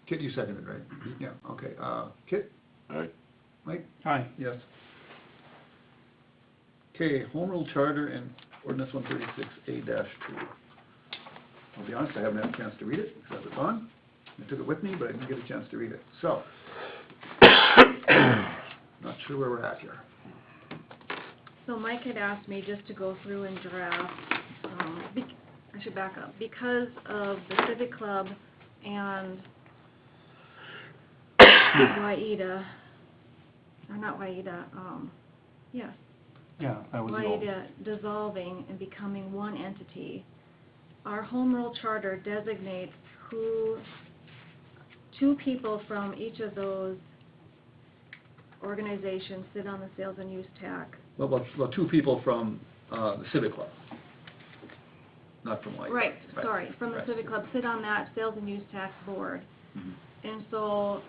Kit, you seconded, right? Yeah, okay, Kit, Alright, Mike? Hi. Yes. Okay, Home Rule Charter and Ordinance 136A-2. I'll be honest, I haven't had a chance to read it, because I was on. I took it with me, but I didn't get a chance to read it, so. Not sure where we're at here. So Mike had asked me just to go through and draft, I should back up, because of the Civic Club and Waida, or not Waida, yes, Yeah, that was the old. Waida dissolving and becoming one entity. Our Home Rule Charter designates two people from each of those organizations sit on the sales and use tax. Well, two people from the Civic Club, not from White. Right, sorry, from the right. Civic Club, sit on that sales and use tax board. Mhm. And so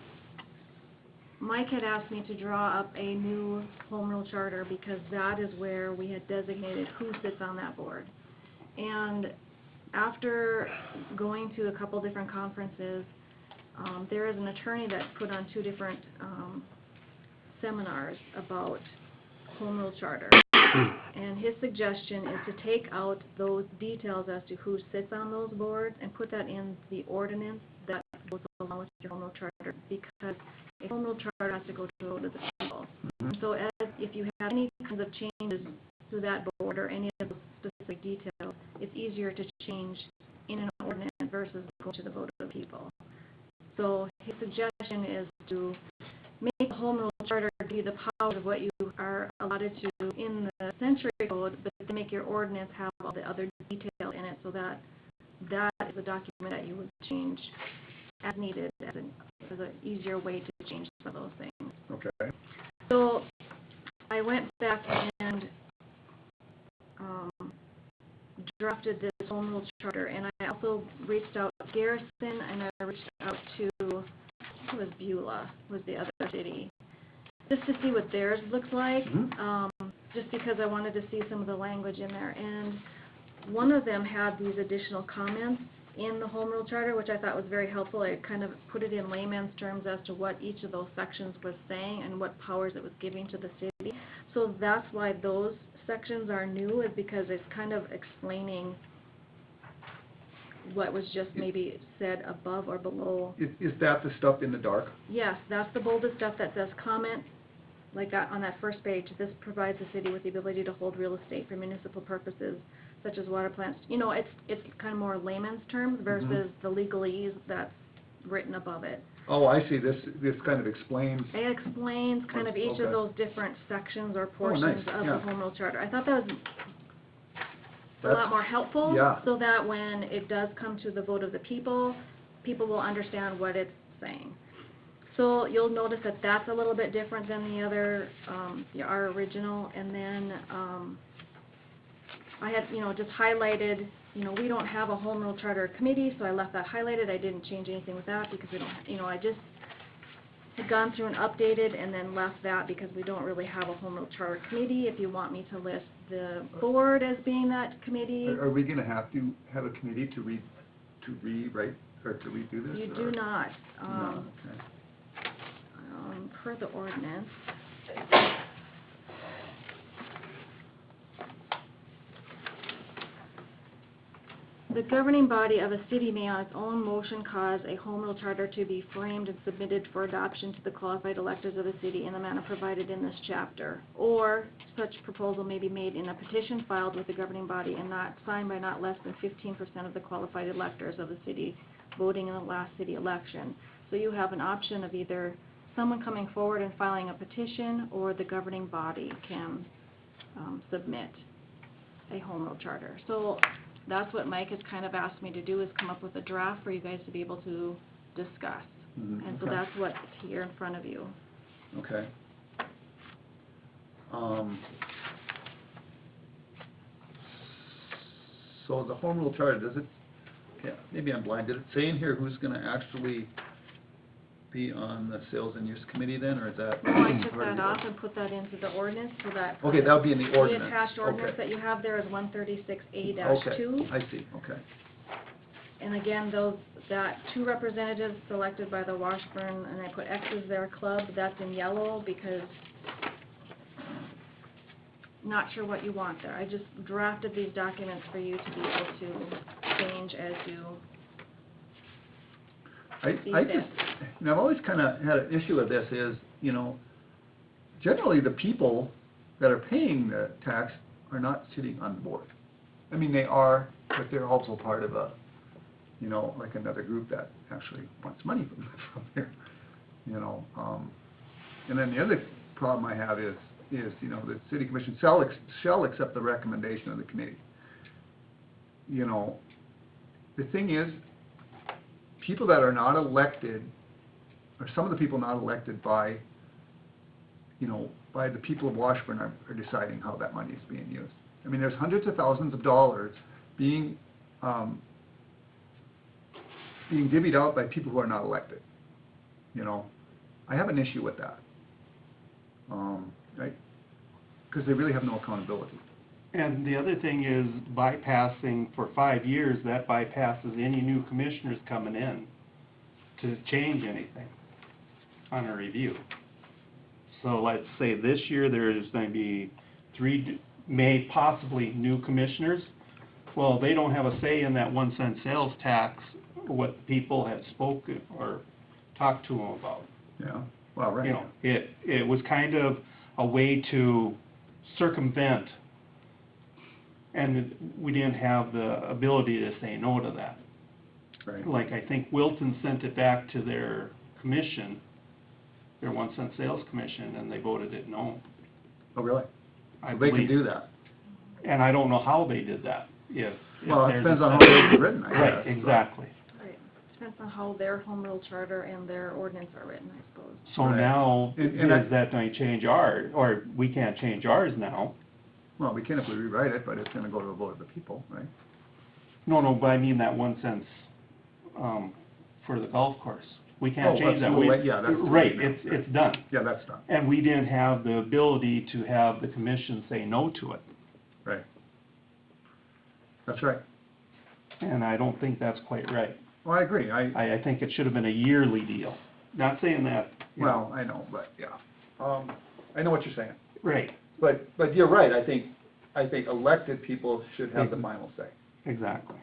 Mike had asked me to draw up a new home rule charter because that is where we had designated who sits on that board. And after going to a couple different conferences, there is an attorney that put on two different seminars about home rule charter. And his suggestion is to take out those details as to who sits on those boards and put that in the ordinance that goes along with your home rule charter, because a home rule charter has to go to the people. So if you have any kinds of changes to that board or any of those specific details, it's easier to change in an ordinance versus go to the vote of the people. So his suggestion is to make the home rule charter be the power of what you are allotted to in the century code, but to make your ordinance have all the other detail in it, so that is a document that you would change as needed, as an easier way to change some of those things. Okay. So I went back and drafted this home rule charter, and I also also reached out to Garrison, and I reached out to, it was Beulah, was the other city, just to see what theirs looks like, just because I wanted to see some of the language in there. And one of them had these additional comments in the home rule charter, which I thought was very helpful. I kind of put it in layman's terms as to what each of those sections was saying and what powers it was giving to the city. So that's why those sections are new, is because it's kind of explaining what was just maybe said above or below. Is that the stuff in the dark? Yes, that's the bolded stuff that says comment, like that on that first page. This provides the city with the ability to hold real estate for municipal purposes, such as water plants. You know, it's kind of more layman's terms versus the legalese that's written above it. Oh, I see, this kind of explains. It explains kind of each Okay. of those different sections or nice, portions of yeah. the home rule charter. I thought that was a That's- lot more helpful, yeah. so that when it does come to the vote of the people, people will understand what it's saying. So you'll notice that that's a little bit different than the other, our original, and then, I had, just highlighted, we don't have a home rule charter committee, so I left that highlighted. I didn't change anything with that because we don't, I just had gone through and updated and then left that because we don't really have a home rule charter committee. If you want me to list the board as being that committee, Are we gonna have to have a committee to rewrite, or to redo this? you or- do not, No, okay. per the ordinance. The governing body of a city may on its own motion cause a home rule charter to be framed and submitted for adoption to the qualified electors of the city in the manner provided in this chapter. Or such proposal may be made in a petition filed with the governing body and not signed by not less than 15% of the qualified electors of the city voting in the last city election. So you have an option of either someone coming forward and filing a petition, or the governing body can submit a home rule charter. So that's what Mike has kind of asked me to do, is come up with a draft for you guys to be able to discuss. And so okay. that's what's here in front of you. Okay. So the home rule charter, does it, yeah, maybe I'm blind, did it say in here who's gonna actually be on the sales and use committee then, or is that? Oh, I took part of that the off and put that into the ordinance, so that. Okay, that'll be in the ordinance. The attached ordinance Okay. that you have there is 136A-2. Okay, I see, okay. And again, that 2 representatives selected by the Washburn, and I put X's there, club, that's in yellow because not sure what you want there. I just drafted these documents for you to be able to change as you see I fit. just, I've always kind of had an issue with this is, generally the people that are paying the tax are not sitting on the board. I mean, they are, but they're also part of a, like another group that actually wants money from here, And then the other problem I have is, the city commission shall accept the recommendation of the committee. The thing is, people that are not elected, or some of the people not elected by, by the people of Washburn are deciding how that money is being used. I mean, there's hundreds of thousands of dollars being divvied out by people who are not elected. I have an issue with that. Right? Because they really have no accountability. And the other thing is bypassing, for 5 years, that bypasses any new commissioners coming in to change anything on a review. So let's say this year there's going to be 3, possibly new commissioners. Well, they don't have a say in that 1 cent sales tax, what people have spoken or talked to them about. Yeah, well, right. It was kind of a way to circumvent, and we didn't have the ability to say no to that. Right. Like, I think Wilton sent it back to their commission, their 1 cent sales commission, and they voted it no. Oh, really? I So they can believe. do that? And I don't know how they did that, Well, it there's depends a on how set- they're written, I guess. Right, exactly. Right. Depends on how their home rule charter and their ordinance are written, I suppose. So Right. now, And I- is that going to change ours, or we can't change ours now? Well, we can if we rewrite it, but it's gonna go to a vote of the people, right? No, but I mean that 1 cent, for the golf course. We can't Oh, change that. well, We- yeah, that's- Right, it's done. Yeah, that's done, And we didn't have the ability to have the commission say no to it. right. That's right. And I don't think that's quite right. Well, I agree, I think it should have been a yearly deal. Not saying that, you know. well, I know, but, yeah. I know what you're saying. Right, But you're right, I think elected people should have the final say. exactly.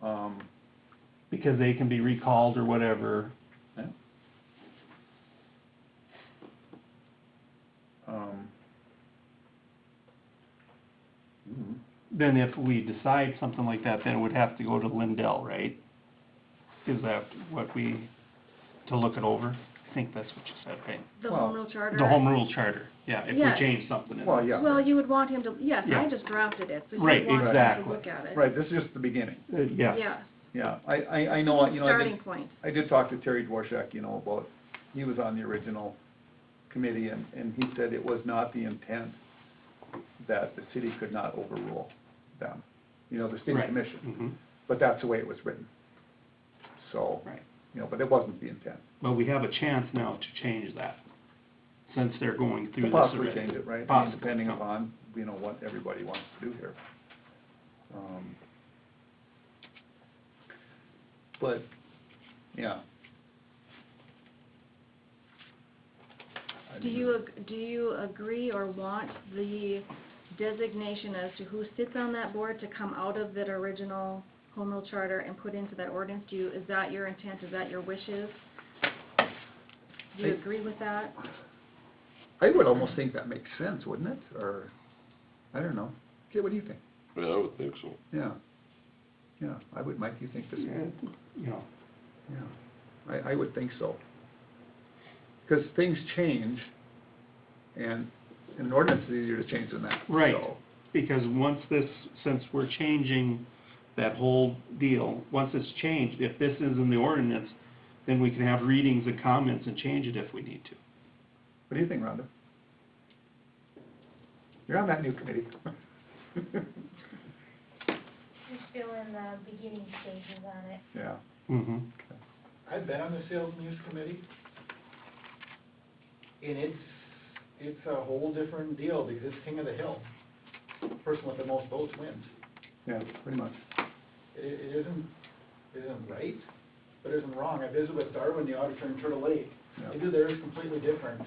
Um, Because they can be recalled or whatever. yeah. Mhm. Then if we decide something like that, then it would have to go to Lindell, right? Is that what to look it over? I think that's what you said, right? The Well, home rule charter. The home rule charter, yeah, if we Yes. change something in Well, there. yeah. Well, you would want him to, yes, Yeah. I just drafted it, so you Right, would want him to exactly. look at it. Right, this is just the beginning. Yeah, Yeah, Yeah, I know, you know, starting point. I did talk to Terry Dvorak, you know, about, he was on the original committee, and he said it was not the intent that the city could not overrule them, you know, the city Right. commission, Mhm. but that's the way it was written. So, Right. you know, but it wasn't the intent. But we have a chance now to change that, since they're going through To this possibly already. change it, right? I mean, Possibly. depending upon, you know, what everybody wants to do here. But, yeah. I Do mean, you agree or want the designation as to who sits on that board to come out of that original home rule charter and put into that ordinance? Is that your intent, is that your wishes? Do you I- agree with that? I would almost think that makes sense, wouldn't it? Or, I don't know. Okay, what do you think? Yeah, I would think so. Yeah. Yeah, I would, Mike, you think this? Yeah, you know, Yeah, I would think so. Because things change, and an ordinance is easier to change than that. Right. So, because since we're changing that whole deal, once it's changed, if this is in the ordinance, then we can have readings and comments and change it if we need to. what do you think, Rhonda? You're on that new committee. We're still in the beginning stages on it. Yeah. Mm-hmm. I've been on the Sales and Use Committee, and it's a whole different deal, because it's king of the hill. Person with the most votes wins. Yeah, pretty much. It isn't right, but it isn't wrong. I visited with Darwin, the auditor in Turtle Lake. They do theirs completely different.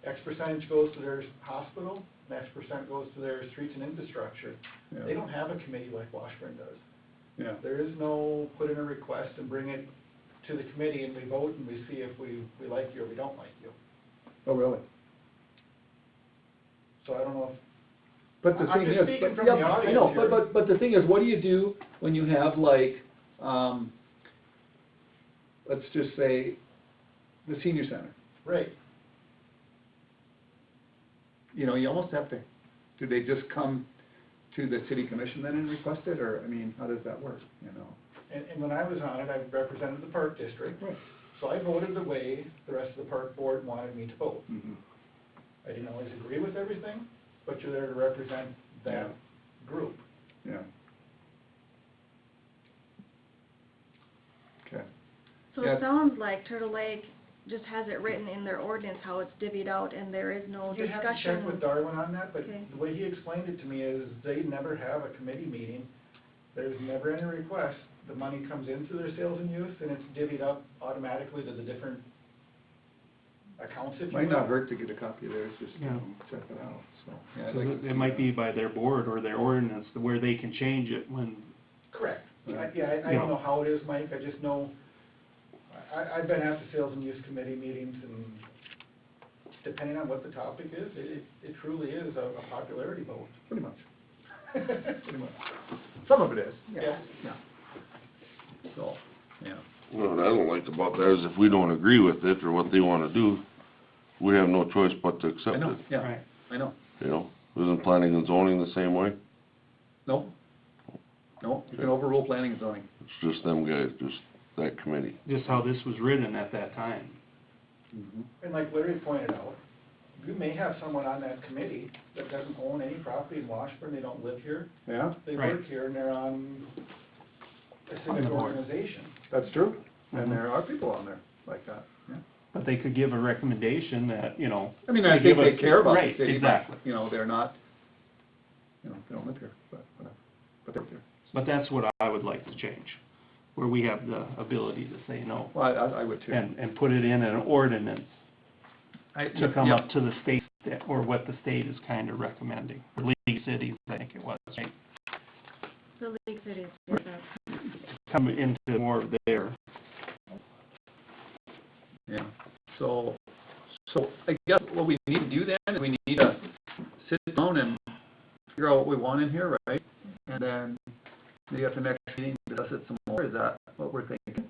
X percentage goes to their hospital, and X percent goes to their streets and infrastructure. Yeah. They don't have a committee like Washburn does. Yeah. There is no put in a request and bring it to the committee and we vote and we see if we like you or we don't like you. Oh, really? So I don't know if, But the I'm thing just is, speaking but, from yeah, the I audience know, here. but the thing is, what do you do when you have like, let's just say, the senior center? right, You know, you almost have to, do they just come to the city commission then and request it, or, I mean, how does that work, you know? and when I was on it, I represented the park district. Right. So I voted the way the rest of the park board wanted me to vote. Mm-hmm. I didn't always agree with everything, but you're there to represent that Yeah. group. Yeah. Okay. So Yeah. it sounds like Turtle Lake just has it written in their ordinance how it's divvied out and there is no You have discussion. to check with Darwin on that, but Okay. the way he explained it to me is they never have a committee meeting. There's never any request. The money comes in through their sales and use, and it's divvied up automatically to the different accounts, if you will. Might not hurt to get a copy of theirs, just, you Yeah. know, check it out, so. yeah, I'd So like to it see might that. be by their board or their ordinance, where they can change it when, Correct. Right. I don't know how it is, Mike, I just know, I've been at the sales and use committee meetings, and depending on what the topic is, it truly is a popularity vote. Pretty much, pretty much. Some of it is, Yeah. yeah. So, yeah. What I don't like about that is if we don't agree with it or what they wanna do, we have no choice but to I accept know, it, yeah, right. I know. you know? Isn't planning and zoning the same way? No, no, you can overrule planning and zoning. It's just them guys, just that committee. Just how this was written at that time. And like Larry pointed out, you may have someone on that committee that doesn't own any property in Washburn, they don't live here, Yeah, they Right. work here, and they're on a On civic the board. organization. That's true, Mhm. and there are people on there like that, yeah. But they could give a recommendation that, you know. I mean, I give think they us- care about the Right, city, but, exactly. you know, they're not, you know, they don't live here, but whatever, but they're there. But that's what I would like to change, where we have the ability to say no, Well, I would too. and put it in an ordinance to come yeah. up to the state, or what the state is kind of recommending, or League Cities, I think it was, right? The League Cities, yes, that's- Come into more of their, Yeah, so I guess what we need to do then is we need to sit down and figure out what we want in here, right? And then maybe at the next meeting, discuss it some more, is that what we're thinking?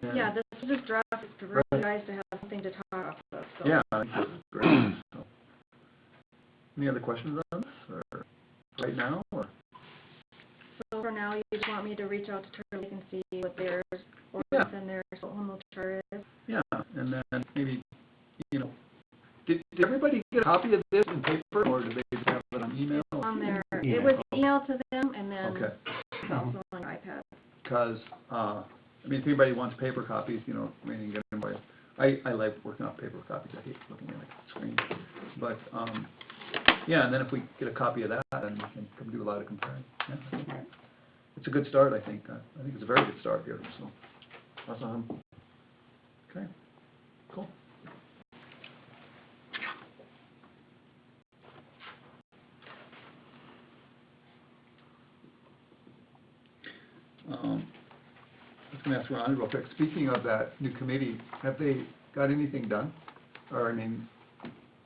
And- Yeah, this is just draft for you guys to have something to talk off of, so. Yeah, I think this is great. So, any other questions on this, or right now, or? So for now, you just want me to reach out to Turtle Lake and see what their Yeah. ordinance and their home rule charter is? Yeah, and then maybe, you know, did everybody get a copy of this in paper, or did they just have it on email? On their, Yeah. it was emailed to them and then Okay, also on iPad. because, I mean, if anybody wants paper copies, you know, we can get them by, I like working off paper copies, I hate looking at a screen. But, yeah, and then if we get a copy of that, then we can come do a lot of comparing. Yeah, I think it's a good start, I think. I think it's a very good start here, so. Awesome. Okay, cool. I was gonna ask Ron real quick, speaking of that new committee, have they got anything done? Or, I mean,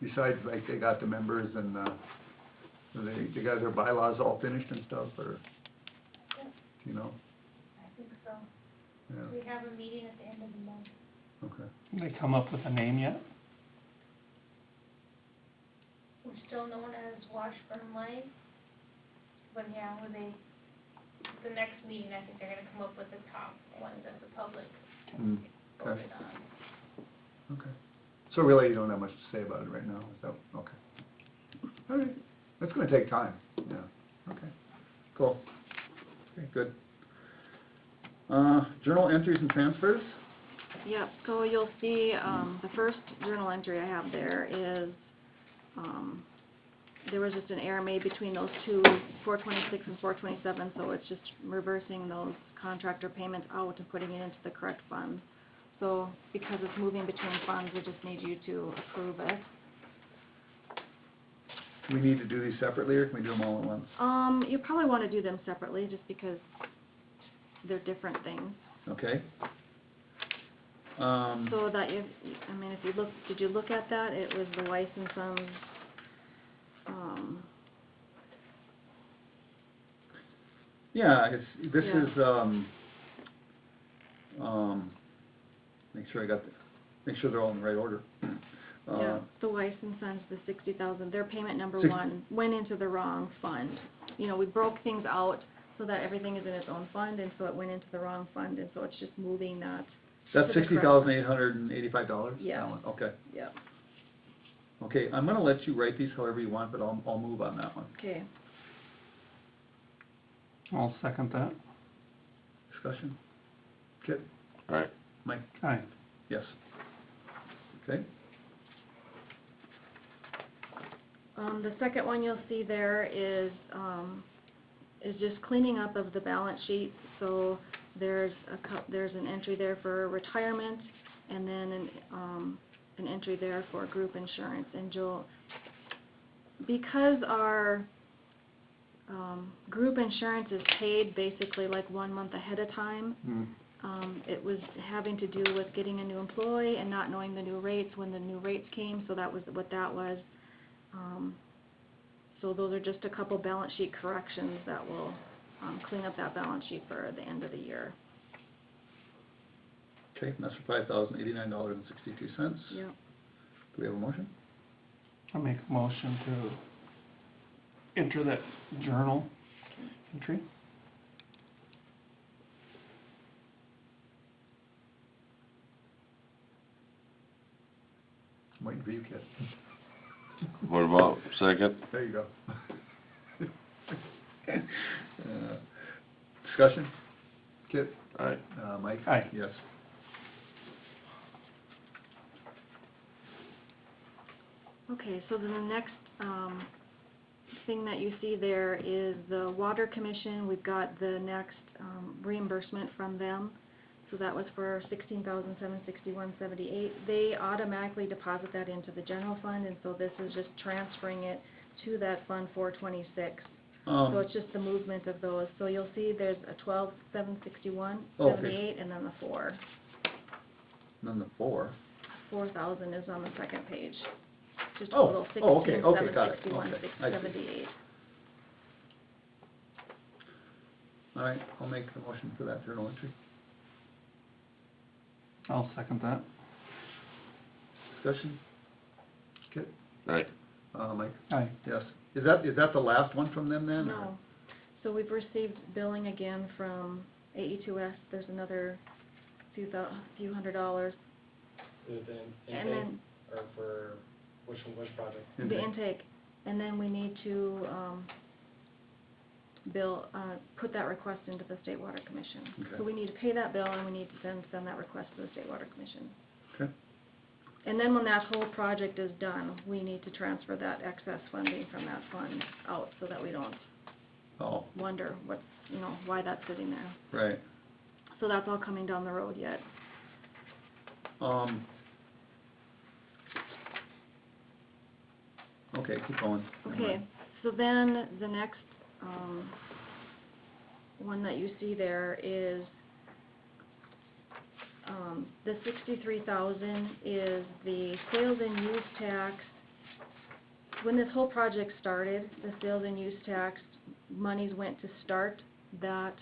besides, like, they got the members and, they got their bylaws all finished and stuff, or, you know? I think so. Yeah, We have a meeting at the end of the month. okay. they come up with a name yet? We're still known as Washburn Life. But yeah, the next meeting, I think they're gonna come up with the top ones that the public Mm, voted okay, on. okay. So really, you don't have much to say about it right now, is that, okay. All right, that's gonna take time, yeah, okay, cool. Okay, good. Journal entries and transfers? Yep, so you'll see, the first journal entry I have there is, there was just an error made between those two, 426 and 427, so it's just reversing those contractor payments out and putting it into the correct fund. So because it's moving between funds, we just need you to approve it. Do we need to do these separately, or can we do them all at once? You probably want to do them separately, just because they're different things. Okay. So that you, I mean, if you look, did you look at that? It was the Weiss and Sons, Yeah, it's, this Yeah. is, make sure I got, make sure they're all in the right order. yeah, the Weiss and Sons, the 60,000, their payment number Six- one went into the wrong fund. You know, we broke things out so that everything is in its own fund, and so it went into the wrong fund, and so it's just moving that. That's to the correct- $60,885? Yeah. That one, okay. Yeah, Okay, I'm gonna let you write these however you want, but I'll move on that one. okay. I'll second that. Discussion? Kit? All right, Mike? Aye. Yes. Okay, The second one you'll see there is just cleaning up of the balance sheet. So there's there's an entry there for retirement, and then an entry there for group insurance. And Joel, because our group insurance is paid basically like 1 month ahead of time, it was having to do with getting a new employee and not knowing the new rates when the new rates came, so that was what that was. So those are just a couple balance sheet corrections that will clean up that balance sheet for the end of the year. okay, and that's for $5,089.62. Yep. Do we have a motion? I'll make a motion to enter that journal entry. I'm waiting for you, Kit. what about second? There you go. Discussion? Kit? Aye. Mike? Aye. Yes. Okay, so then the next, thing that you see there is the Water Commission. We've got the next, reimbursement from them. So that was for $16,761.78. They automatically deposit that into the general fund, and so this is just transferring it to that Fund 426. So it's just the movement of those. So you'll see there's a $12,761.78, and then the 4. None the 4. 4,000 is on the second page. Just Oh, total okay, got it. Okay, I see. $16,761.78. All right, I'll make the motion for that journal entry. I'll second that. Discussion? Kit? Aye. Mike? Aye. Yes. Is that the last one from them then? or- No. So we've received billing again from AE2S. There's another few $100. Is it the And intake, then or for, which project? the intake, and then we need to, put that request into the State Water Commission. Okay. So we need to pay that bill, and we need to then send that request to the State Water Commission. Okay. And then when that whole project is done, we need to transfer that excess funding from that fund out, so that we don't Oh, wonder what's, why that's sitting there. right. So that's all coming down the road yet. Okay, keep going. Never Okay, mind. so then the next, one that you see there is, the 63,000 is the sales and use tax. When this whole project started, the sales and use tax monies went to start that,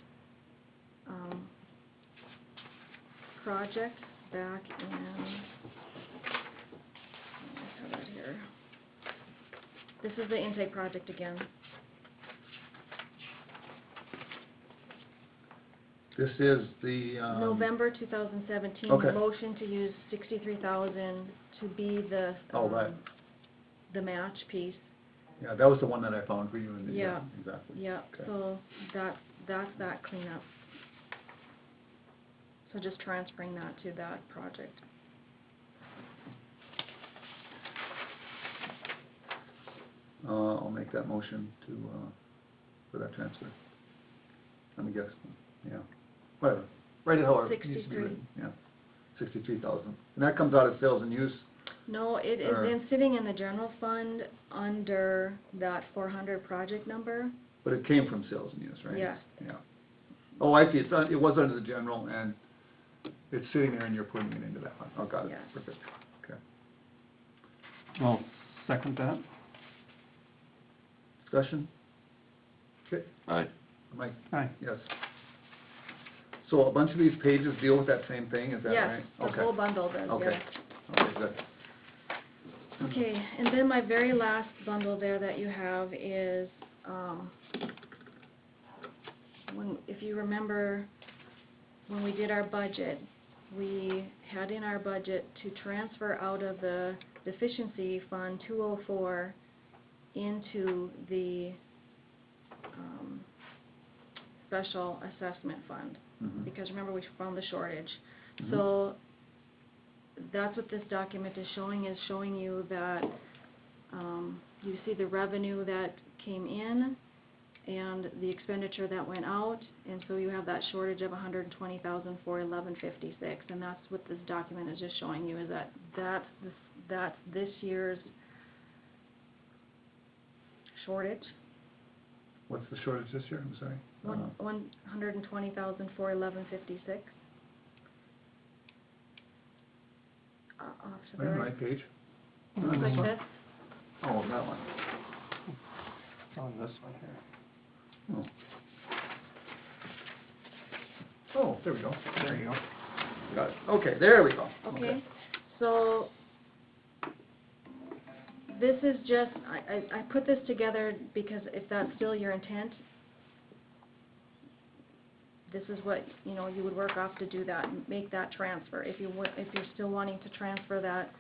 project back in, I have it here. This is the intake project again. This is the, November 2017, Okay. the motion to use 63,000 to be the, Oh, right. the match piece. Yeah, that was the one that I found for you in the, Yeah. exactly. Yeah, Okay. so that's that cleanup. So just transferring that to that project. I'll make that motion to, for that transfer. Let me guess, yeah, whatever, write it however it needs to be 63. written, yeah, 63,000. And that comes out of sales and use, No, it is Or- in, sitting in the general fund under that 400 project number. but it came from sales and use, right? Yes. Yeah. Oh, I see, it was under the general, and it's sitting there and you're putting it into that one. Oh, got it, Yes. perfect, okay. I'll second that. Discussion? Okay, Aye. Mike? Aye. Yes. So a bunch of these pages deal with that same thing, is that right? Yes, the Okay. whole bundle does, Okay. yes. Okay, good. Okay, and then my very last bundle there that you have is, if you remember, when we did our budget, we had in our budget to transfer out of the deficiency fund 204 into the, special assessment fund. Mhm. Because remember, we found the shortage. Mhm. So that's what this document is showing you that, you see the revenue that came in and the expenditure that went out, and so you have that shortage of $120,411.56, and that's what this document is just showing you, is that's this year's shortage. What's the shortage this year, I'm sorry? $120,411.56. Off to the On the right. right page? Looks like this. Oh, that one. It's on this one here. Oh. Oh, there we go. There you go. Got it. Okay, there we go. Okay, so this is just, I put this together because if that's still your intent, this is what, you would work off to do that, and make that transfer. If you're still wanting to transfer that,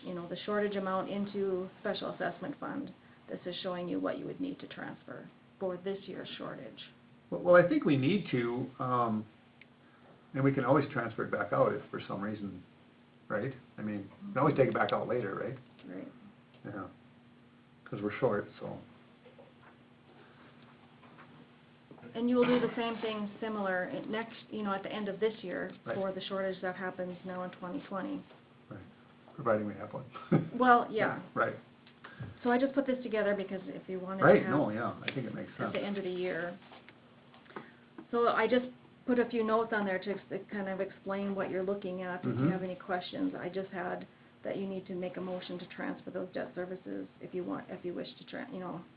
the shortage amount into special assessment fund, this is showing you what you would need to transfer for this year's shortage. Well, I think we need to, And we can always transfer it back out if for some reason, right? I mean, we can always take it back out later, right? Right. Yeah, because we're short, so. And you will do the same thing similar next, at the end of this year Right. for the shortage that happens now in 2020. Right, providing we have one. Well, yeah. Right, So I just put this together because if you wanted to right, have no, yeah, I think it makes at sense. the end of the year. So I just put a few notes on there to kind of explain what you're looking at. If you Mhm. have any questions, I just had that you need to make a motion to transfer those debt services if you wish to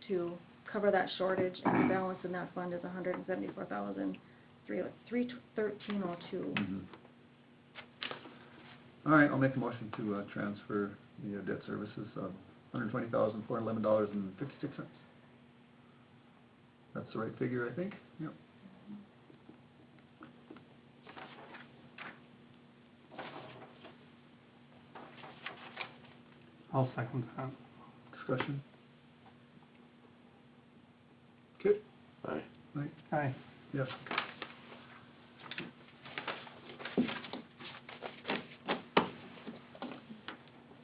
to cover that shortage, and the balance in that fund is $174,313.02. Mhm. All right, I'll make a motion to transfer the debt services of $120,411.56. That's the right figure, I think, yep. I'll second that. Discussion? Okay, Aye. right, Aye. yes.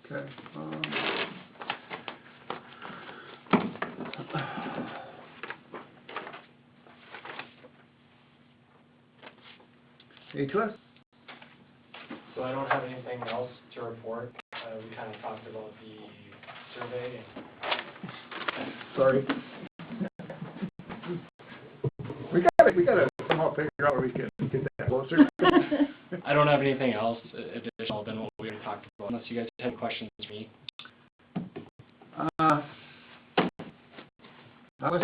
Okay, A2S? So I don't have anything else to report. We kind of talked about the survey and Sorry. We gotta somehow figure out where we can get that closer. I don't have anything else additional than what we already talked about, unless you guys have questions for me. Unless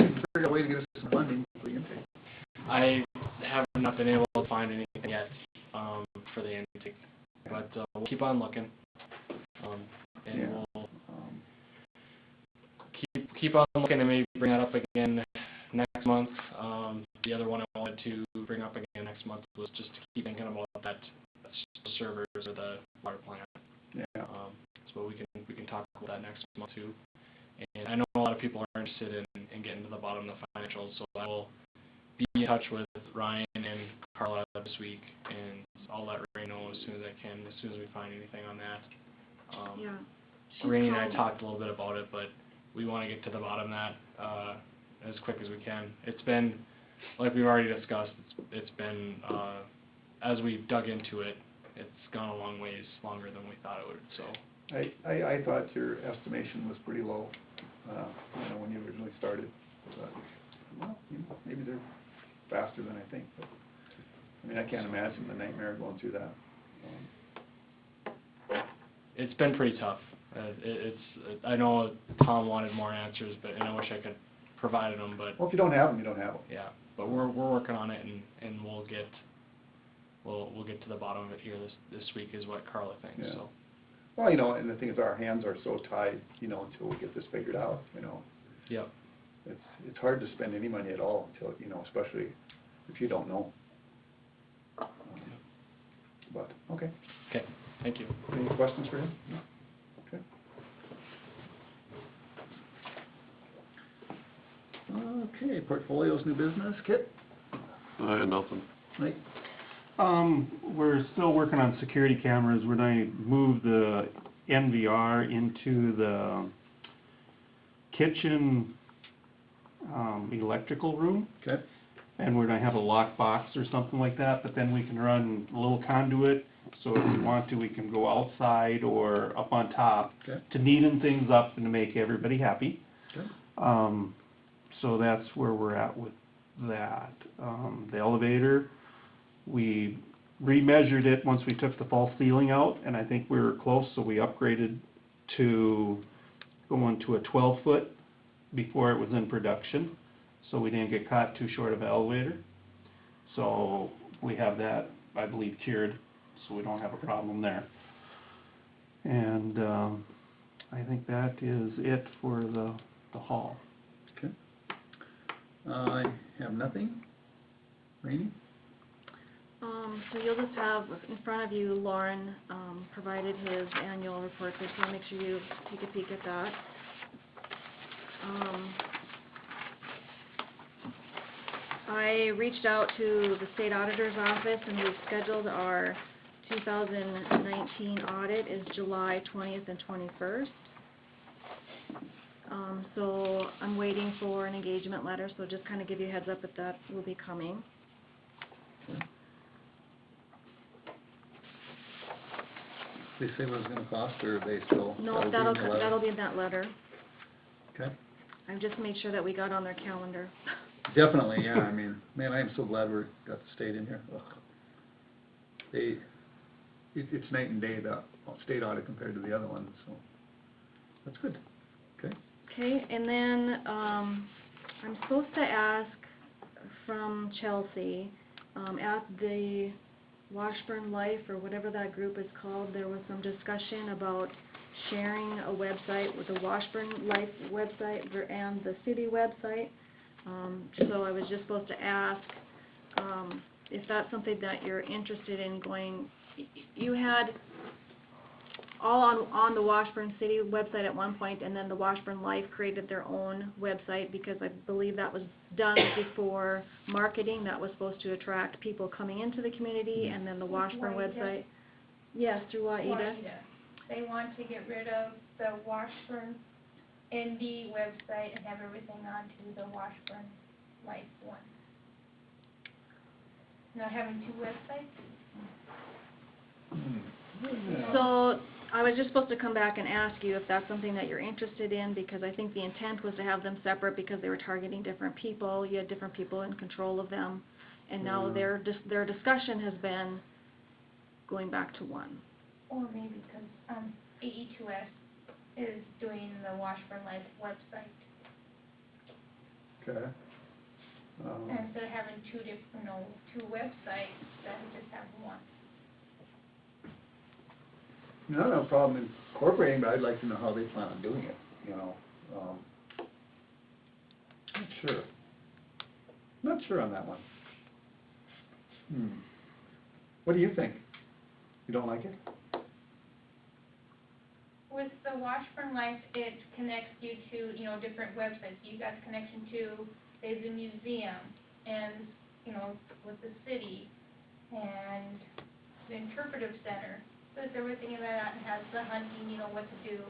you can figure out a way to get us some funding for the intake. I have not been able to find anything yet for the intake, but we'll keep on looking. And Yeah. we'll keep on looking and maybe bring that up again next month. The other one I wanted to bring up again next month was just to keep thinking about that servers or the water plant. Yeah. So we can talk about that next month too. And I know a lot of people are interested in getting to the bottom of the financials, so I will be in touch with Ryan and Carla this week, and I'll let Ray know as soon as I can, as soon as we find anything on that. Yeah. Rainey and I talked a little bit about it, but we want to get to the bottom of that as quick as we can. It's been, like we've already discussed, it's been, as we've dug into it, it's gone a long ways longer than we thought it would, so. I thought your estimation was pretty low, when you originally started. But, well, maybe they're faster than I think, but, I mean, I can't imagine the nightmare going through that. It's been pretty tough. I know Tom wanted more answers, and I wish I could provide them, but. Well, if you don't have them, you don't have them. Yeah, but we're working on it, and we'll get to the bottom of it here this week, is what Carla thinks, Yeah. so. Well, and the thing is, our hands are so tied, until we get this figured out, Yep. It's hard to spend any money at all until, especially if you don't know. But, okay. Okay, thank you. Any questions for him? No? Okay. Okay, portfolios, new business, Kit, I had nothing. Mike? We're still working on security cameras. We're going to move the NVR into the kitchen, electrical room. Okay, And we're gonna have a lock box or something like that, but then we can run a little conduit, so if we want to, we can go outside or up on top okay, to neaten things up and to make everybody happy. okay, So that's where we're at with that. The elevator, we remeasured it once we took the false ceiling out, and I think we were close, so we upgraded to going to a 12-foot before it was in production, so we didn't get caught too short of an elevator. So we have that, I believe, cured, so we don't have a problem there. And I think that is it for the hall. okay. I have nothing. Rainey? So you'll just have in front of you, Lauren provided his annual report, so just want to make sure you take a peek at that. I reached out to the state auditor's office and we've scheduled our 2019 audit is July 20th and 21st. So I'm waiting for an engagement letter, so just kind of give you a heads up that will be coming. They say what it's gonna cost, or are they still? No, be in the letter? that'll be in that letter. Okay, I've just made sure that we got on their calendar. definitely, yeah, I mean, man, I am so glad we got the state in here. Ugh. It's night and day, the state audit compared to the other ones, so, that's good, okay? Okay, and then, I'm supposed to ask from Chelsea, at the Washburn Life, or whatever that group is called, there was some discussion about sharing a website with the Washburn Life website and the city website. So I was just supposed to ask, if that's something that you're interested in going, you had all on the Washburn City website at one point, and then the Washburn Life created their own website, because I believe that was done before marketing, that was supposed to attract people coming into the community, and then the Washburn Waida. website. Yes, through Waida. Waida. They want to get rid of the Washburn ND website and have everything onto the Washburn Life one. Not having two websites? So, I was just supposed to come back and ask you if that's something that you're interested in, because I think the intent was to have them separate because they were targeting different people, you had different people in control of them, and now their discussion has been going back to one. Or maybe because, AE2S is doing the Washburn Life website. Okay. And instead of having two websites, then just have one. I don't have a problem incorporating, but I'd like to know how they plan on doing it, you know, not sure on that one. What do you think? You don't like it? With the Washburn Life, it connects you to, different websites. You got connection to, say, the museum, and, with the city, and the interpretive center. Does everything in that, and has the hunting, what to do,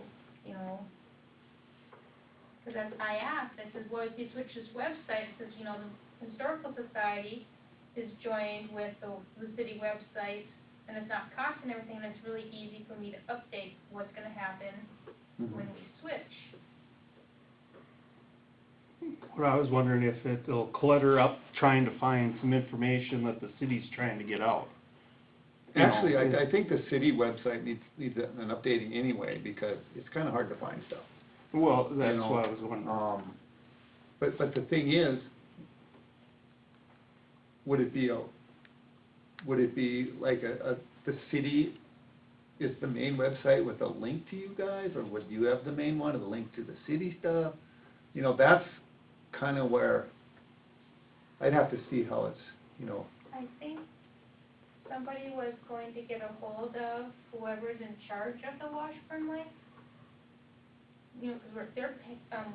Because as I asked, I said, well, if you switch this website, it says, the Historical Society is joined with the city website, and it's not costing everything, and it's really easy for me to update what's gonna happen when we switch. Well, I was wondering if it'll clutter up trying to find some information that the city's trying to get out. You know, Actually, I think the city website needs an updating anyway, because it's kinda hard to find stuff. Well, that's what I was wondering. But the thing is, would it be like the city is the main website with a link to you guys, or would you have the main one, or the link to the city stuff? That's kinda where I'd have to see how it's, I think somebody was going to get a hold of whoever's in charge of the Washburn Life. Because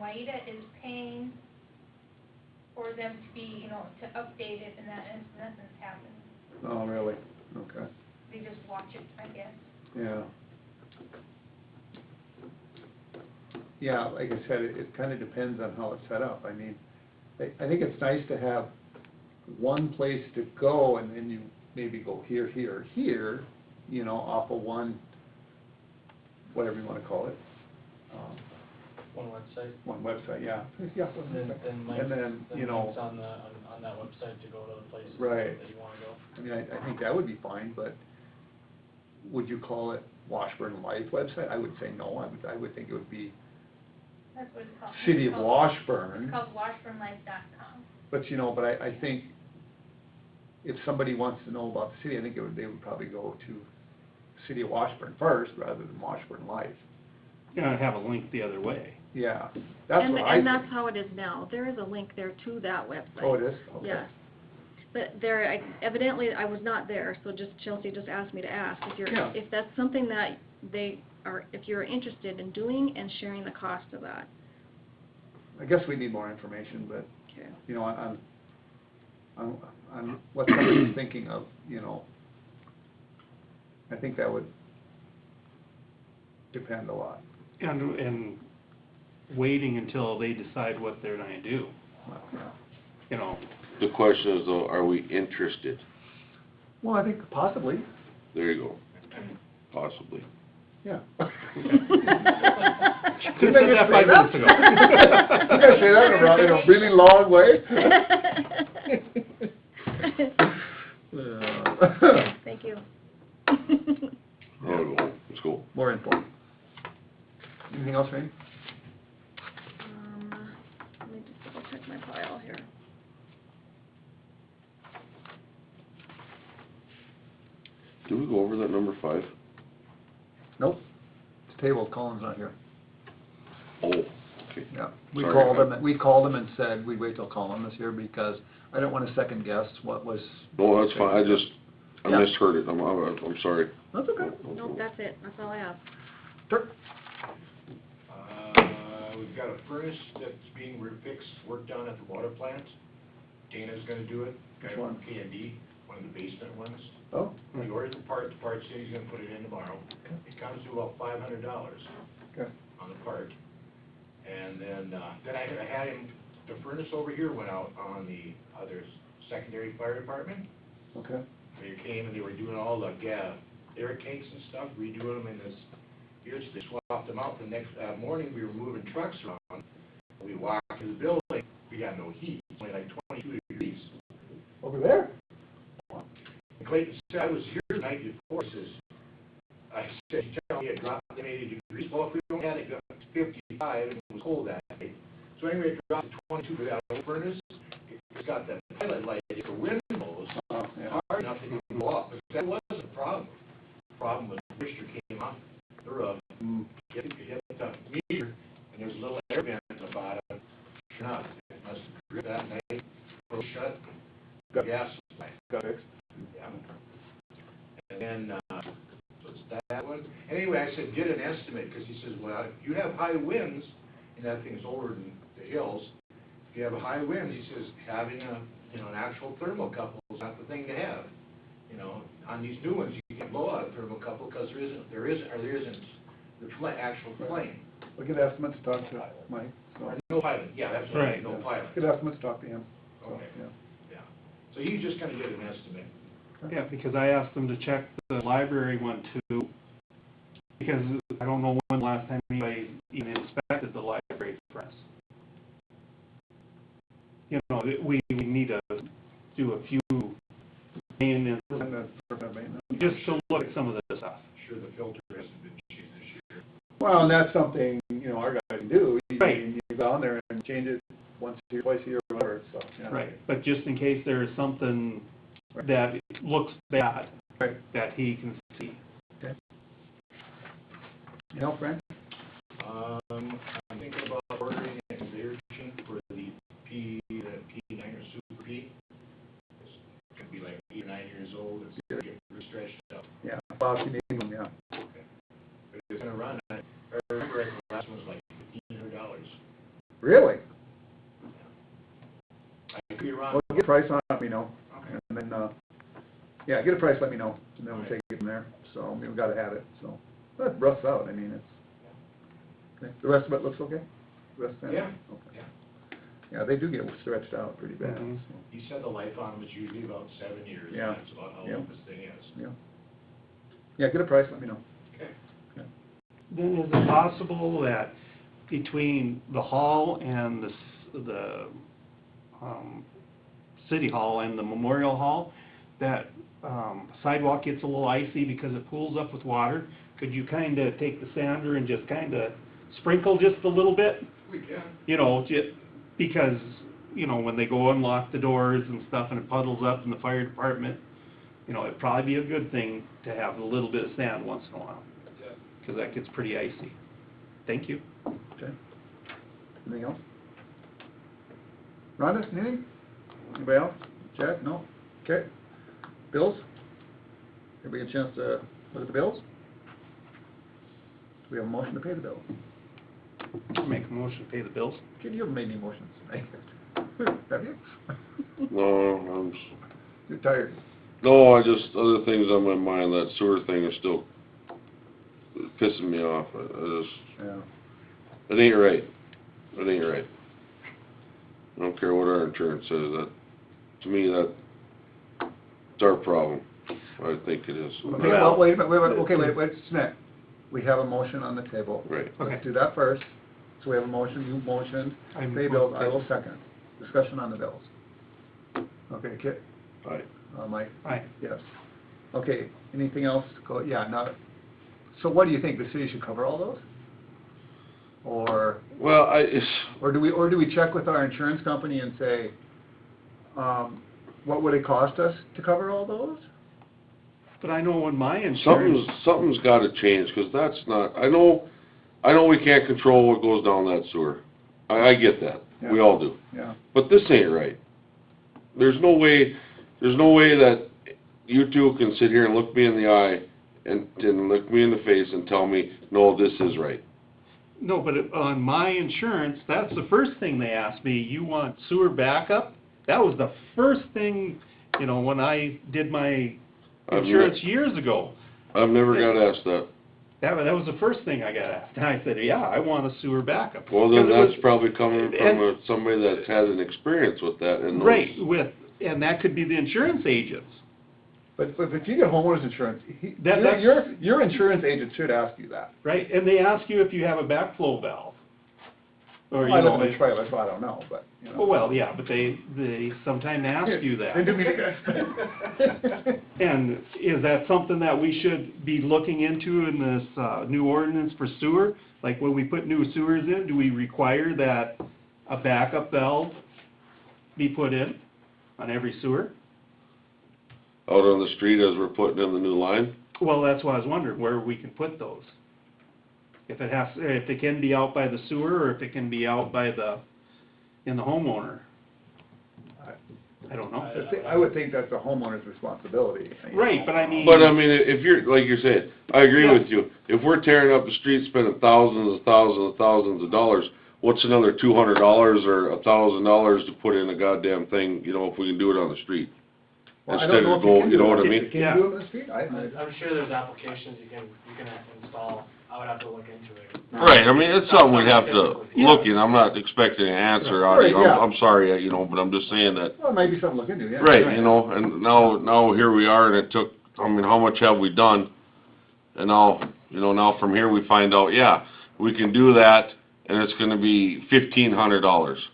WAIDA is paying for them to be, to update it, and nothing's happened. Oh, really? Okay. They just watch it, I guess. Yeah. Yeah, like I said, it kinda depends on how it's set up. I mean, I think it's nice to have one place to go, and then you maybe go here, off of one, whatever you wanna call it. One website. One website, yeah. Yeah. one Then website. links, And then, links on that website to go to the places Right. that you wanna go. I mean, I think that would be fine, but would you call it Washburn Life website? I would say no. I would think it would be That's what it's called. City It's of called- Washburn. It's called WashburnLife.com. But I think if somebody wants to know about the city, I think they would probably go to City of Washburn first, rather than Washburn Life. You're gonna have a link the other way. Yeah, that's what I And think. that's how it is now. There is a link there to that website. Oh, it is? Okay. Yes. But evidently, I was not there, so Chelsea just asked me to ask Yeah. if that's something that if you're interested in doing and sharing the cost of that. I guess we need more information, but, Okay. on what somebody's thinking of, you know. I think that would depend a lot. And waiting until they decide what they're gonna do, Well, yeah. you know. The question is though, are we interested? Well, I think possibly, There you go. Possibly. yeah. Could've said that 5 minutes ago. You gotta say that in a really long way. Thank you. There we go. Let's go. More info. Anything else, Randy? Let me just double check my file here. Did we go over that number 5? Nope. It's tabled, Colin's not here. Oh, okay. Yeah, we Sorry, called them and said we'd wait till Colin was here because I don't wanna second guess what was. No, that's fine, I Yeah. misheard it, I'm sorry. That's okay. Nope, that's it, that's all I have. Dirk? We've got a furnace that's being fixed, worked on at the water plant. Dana's gonna do it, guy Which one? from K&D, one of the basement ones. Oh, We ordered the part said he's gonna put it in tomorrow. It comes to about $500 okay. on the part. And then I had him, the furnace over here went out on the other secondary fire department. Okay. They came and they were doing all the air tanks and stuff, redoing them in this, here's, they swapped them out. The next morning, we were moving trucks around. We walked through the building, we got no heat, it's only like 22 degrees. Over there? And Clayton said, I was here the night before, he says, I said, you tell me it dropped to 80 degrees. Well, if we don't have it, it got 55, and it was cold that night. So anyway, it dropped to 22 with that old furnace. It's got that pilot light for windows, Yeah. hard enough to go up, but that wasn't the problem. The problem was the moisture came off the roof, hit the meter, and there's a little air vent at the bottom. Sure enough, it must have dripped that night, closed shut, Got- gas supply. Got fixed? Yeah. And then, so it's that one. Anyway, I said, get an estimate, because he says, well, if you have high winds, and that thing's over in the hills, if you have a high wind, he says, having an actual thermocouple is not the thing to have. On these new ones, you can't blow out a thermocouple, because there isn't the actual flame. We'll get estimates to talk to Mike, so. Or no pilot, yeah, that's what I mean, no pilot. Get estimates to talk to him, so, Okay. yeah. Yeah. So he's just gonna get an estimate. Yeah, because I asked them to check the library one too, because I don't know when the last time anybody even inspected the library press. We need to do a few maintenance, And then for that maintenance. just to look at some of this stuff. Sure, the filter hasn't been changed this year. Well, and that's something, our guys can do. Right. You go down there and change it once a year, twice a year, or whatever, so, yeah. Right, but just in case there is something that looks bad, Right. that he can see. Okay. You know, Frank? I'm thinking about ordering a conveyor machine for the P9 or Super P. It's gonna be like 8 or 9 years old, it's gonna get really stretched out. Yeah, Bob, you need them, yeah. Okay. But it's gonna run, I remember the last one was like $1,500. Really? I could be wrong. Well, get a price on it, let me know. Okay. And then, yeah, get a price, let me know, and then we'll take it from there. So, we've gotta have it, so. But it roughs out, it's, okay. The rest of it looks okay? The rest of it? Yeah. Okay. Yeah. Yeah, they do get stretched out pretty bad, Mhm. so, He said the life on them is usually about 7 years. Yeah. That's about how Yeah. old this thing is. yeah. Yeah, get a price, let me know. Okay. Then is it possible that between the hall and the city hall and the memorial hall, that sidewalk gets a little icy because it pools up with water? Could you kinda take the sander and just kinda sprinkle just a little bit? We can. Because, when they go unlock the doors and stuff and it puddles up in the fire department, it'd probably be a good thing to have a little bit of sand once in a while, Yeah. because that gets pretty icy. Thank you. Okay. Anything else? Rhonda, anything? Anybody else? Jack, no? Okay. Bills? Everybody get a chance to look at the bills? Do we have a motion to pay the bills? Make a motion to pay the bills. Okay, you haven't made any motions tonight. Have you? No, You're tired. no, other things on my mind, that sewer thing is still pissing me off. I just, Yeah. it ain't right. It ain't right. I don't care what our insurance says, that, to me, it's our problem. I think it is. Okay, well, wait a minute, okay, wait, Smith. We have a motion on the table. Right. Let's do that first. So we have a motion, you motioned, I pay bills, I will second. Discussion on the bills. Okay, Kit? Aye. Mike? Aye. Yes. Okay, anything else? Yeah, now, so what do you think, the city should cover all those? Or Well, do we check with our insurance company and say, what would it cost us to cover all those? But I know when my insurance, something's gotta change, 'cause that's not, I know we can't control what goes down that sewer. I get that. We Yeah. all do. Yeah. But this ain't right. There's no way that you two can sit here and look me in the eye and look me in the face and tell me, no, this is right. no, but on my insurance, that's the first thing they asked me, you want sewer backup? That was the first thing, when I did my insurance years ago. I've never got asked that. That was the first thing I got asked. And I said, yeah, I want a sewer backup. Well, then 'Cause it was- that's probably coming from somebody that's had an experience with that and knows. Right, and that could be the insurance agents. But if you get homeowners insurance, That's- your insurance agent should ask you that. Right, and they ask you if you have a backflow valve. Or, I live in a trailer, so I don't know, but, Well, yeah, but they sometimes ask you that. They do me the And is that something that we should be looking into in this new ordinance for sewer? Like when we put new sewers in, do we require that a backup valve be put in on every sewer? Out on the street as we're putting in the new line? Well, that's why I was wondering where we can put those. If it can be out by the sewer, or if it can be out in the homeowner. I don't know. I would think that's the homeowner's responsibility. Right, but I mean. But I mean, if you're, like you're saying, I agree Yeah. with you. If we're tearing up the street, spending thousands of dollars, what's another $200 or $1,000 to put in a goddamn thing, if we can do it on the street? Well, I Instead don't know of if go, can you do know it. what I Can mean? you do it on the street? I'm sure there's applications you can install. I would have to look into it. Right, I mean, it's something we'd have to Yeah. look in. I'm not expecting an answer out of you. Right, yeah. I'm sorry, but I'm just saying that. Well, it might be something to look into, yeah. Right, and now here we are, and it took, how much have we done? And now from here we find out, yeah, we can do that, and it's gonna be $1,500.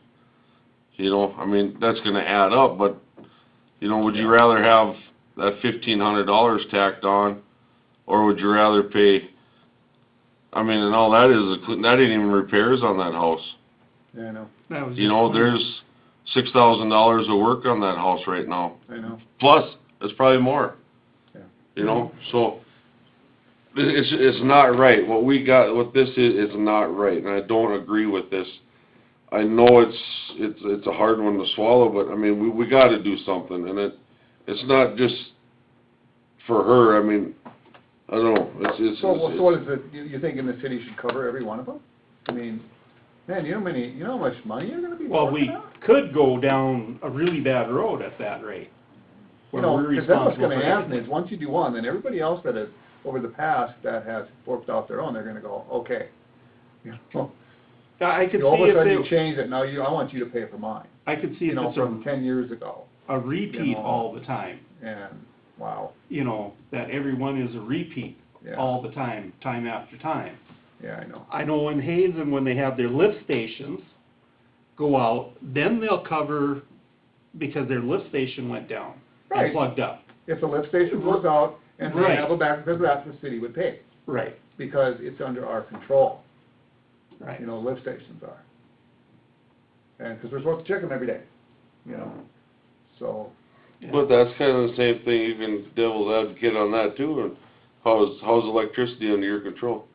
That's gonna add up, but, would you rather have that $1,500 tacked on, or would you rather pay, and all that that ain't even repairs on that house. Yeah, I know, That was just There's $6,000 of work on that house right now. I know. Plus, it's probably more. Yeah. So, it's not right. What this is not right, and I don't agree with this. I know it's a hard one to swallow, but, we gotta do something, and it's not just for her, I don't know, So what is it, you thinking the city should cover every one of them? Man, you know how much money you're gonna be Well, forking we out? could go down a really bad road at that rate. Where we're Because then what's responsible gonna for happen everything. is, once you do one, then everybody else that has, over the past, that has forked out their own, they're gonna go, okay. I could see All of a if sudden you it, change it, now I want you to pay for mine, I could see if it's from 10 years ago, a repeat know. all the time. and, wow, That everyone is a repeat yeah, all the time after time. yeah, I know. I know in Hazen, when they have their lift stations go out, then they'll cover because their lift station went down Right. and plugged up. If the lift station goes out and they Right. have a back, because that's the city would pay, Right, because it's under our control, right. lift stations are. And, because we're supposed to check them every day, so, But that's kind of the same thing, you can devil's advocate on that too, and how's electricity under your control?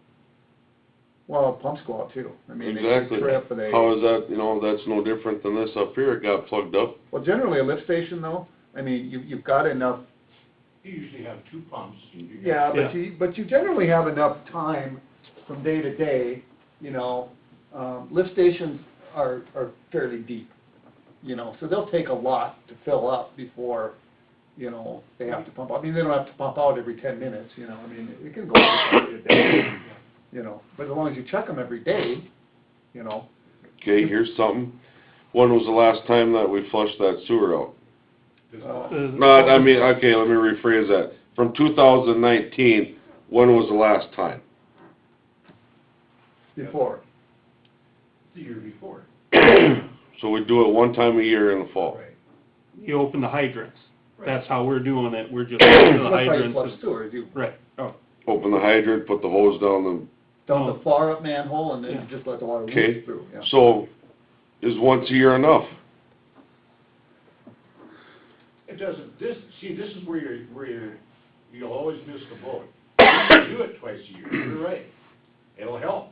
well, pumps go out too. They Exactly. trip, How is that, that's no different than this up here, it got plugged up. well, generally a lift station though, you've got enough, You usually have two pumps. yeah, Yeah. but you generally have enough time from day to day, lift stations are fairly deep. you know, so they'll take a lot to fill up before, you know, they have to pump out. I mean, they don't have to pump out every 10 minutes, you know, I mean, it can go every day, you know, but as long as you check them every day, you know. Okay, here's something. When was the last time that we flushed that sewer out? Not, I mean, okay, let me rephrase that. From 2019, when was the last time? Before. The year before. So we do it one time a year in the fall. Right. You open the hydrants. Right. That's how we're doing it, we're just opening the That's how you hydrants. flush sewers, you Right, oh, Open the hydrant, put the hose down dump the far up manhole and then Yeah. you just let the water Okay. move through, yeah. so is once a year enough? It doesn't, this is where you'll always miss the boat. You do it twice a year, you're right. It'll help,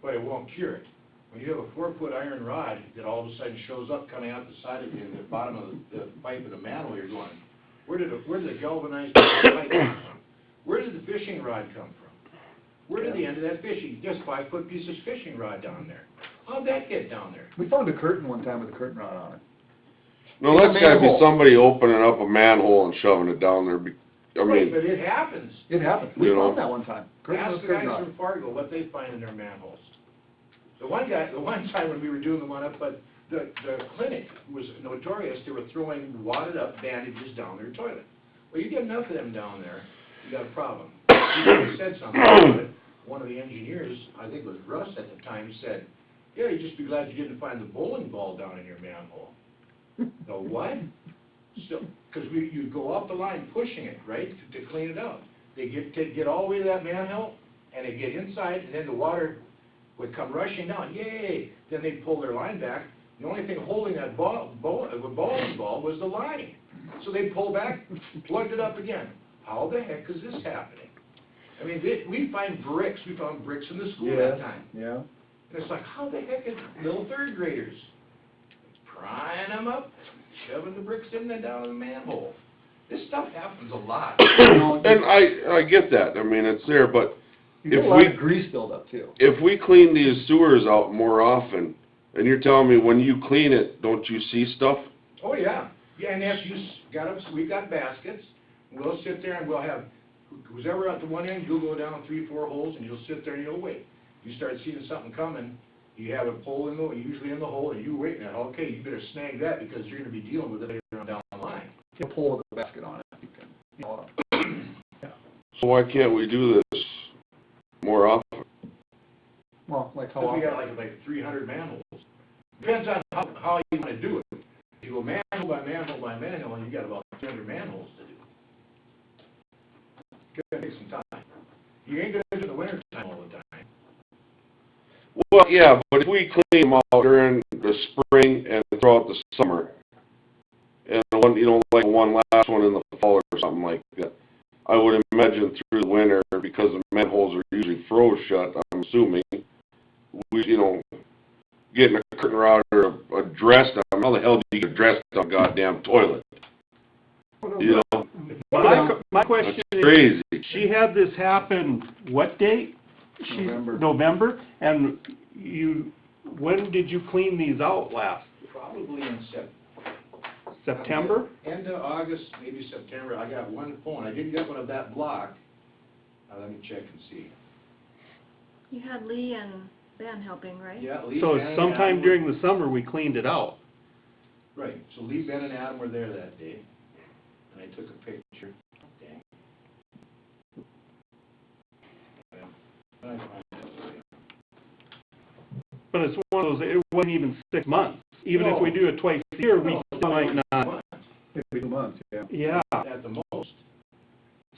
but it won't cure it. When you have a 4-foot iron rod that all of a sudden shows up coming out the side of you, in the bottom of the pipe of the manhole, you're going, where did the galvanized pipe come from? Where did the fishing rod come from? Where did the end of that fishing, just 5-foot piece of fishing rod down there? How'd that get down there? We found a curtain one time with a curtain rod on it. No, that's gotta be Manhole. somebody opening up a manhole and shoving it down there, I Right, mean, but it happens. It happened, we You know. found that one time. Curtain Ask with the curtain guys rod. from Fargo what they find in their manholes. The one time when we were doing the one up at the clinic was notorious, they were throwing wadded up bandages down their toilet. Well, you get enough of them down there, you got a problem. He said something about it. One of the engineers, I think it was Russ at the time, said, yeah, you'd just be glad you didn't find the bowling ball down in your manhole. The what? So, because you go up the line pushing it, right, to clean it out. They get all the way to that manhole, and they get inside, and then the water would come rushing down, yay! Then they'd pull their line back. The only thing holding that bowling ball was the line. So they pull back, plugged it up again. How the heck is this happening? I mean, we find bricks. We found bricks in the school that time. Yeah. And it's like, how the heck is little third graders prying them up, shoving the bricks in and down the manhole? This stuff happens a lot. and I get that, I mean, it's there, but You get if a lot we, of grease buildup too. if we clean these sewers out more often, and you're telling me when you clean it, don't you see stuff? Oh, yeah. Yeah, and if we've got baskets, we'll sit there and we'll have, who's ever at the one end, you'll go down 3-4 holes and you'll sit there and you'll wait. You start seeing something coming, you have a pole usually in the hole, and you wait now, okay, you better snag that because you're gonna be dealing with it later on down the line. You can pull with a basket on it. You can, you know, So why can't we do this more often? well, like how Because we often? got like 300 manholes. Depends on how you wanna do it. If you go manhole by manhole by manhole, you got about 300 manholes to do. It's gonna take some time. You ain't gonna do it in the winter time all the time. Well, yeah, but if we clean them out during the spring and throughout the summer, and one, you know, like one last one in the fall or something like that, I would imagine through the winter, because the manholes are usually froze shut, I'm assuming, we, you know, getting a curtain rod or a dress down, how the hell do you get dressed on a goddamn toilet? You know, my question that's is, crazy. she had this happen, what date? November. November, and when did you clean these out last? Probably in September? End of August, maybe September. I got one phone. I didn't get one of that block. Let me check and see. You had Lee and Ben helping, right? Yeah, Lee, So Ben, and sometime Adam during the summer, we cleaned it out. Right, so Lee, Ben, and Adam were there that day, and I took a picture. Dang. Well, I find that for you. But it's one of those, it wasn't even 6 months. Even if we No. do it twice a year, we No, still might not, months Maybe 2 months, yeah. yeah. At the most.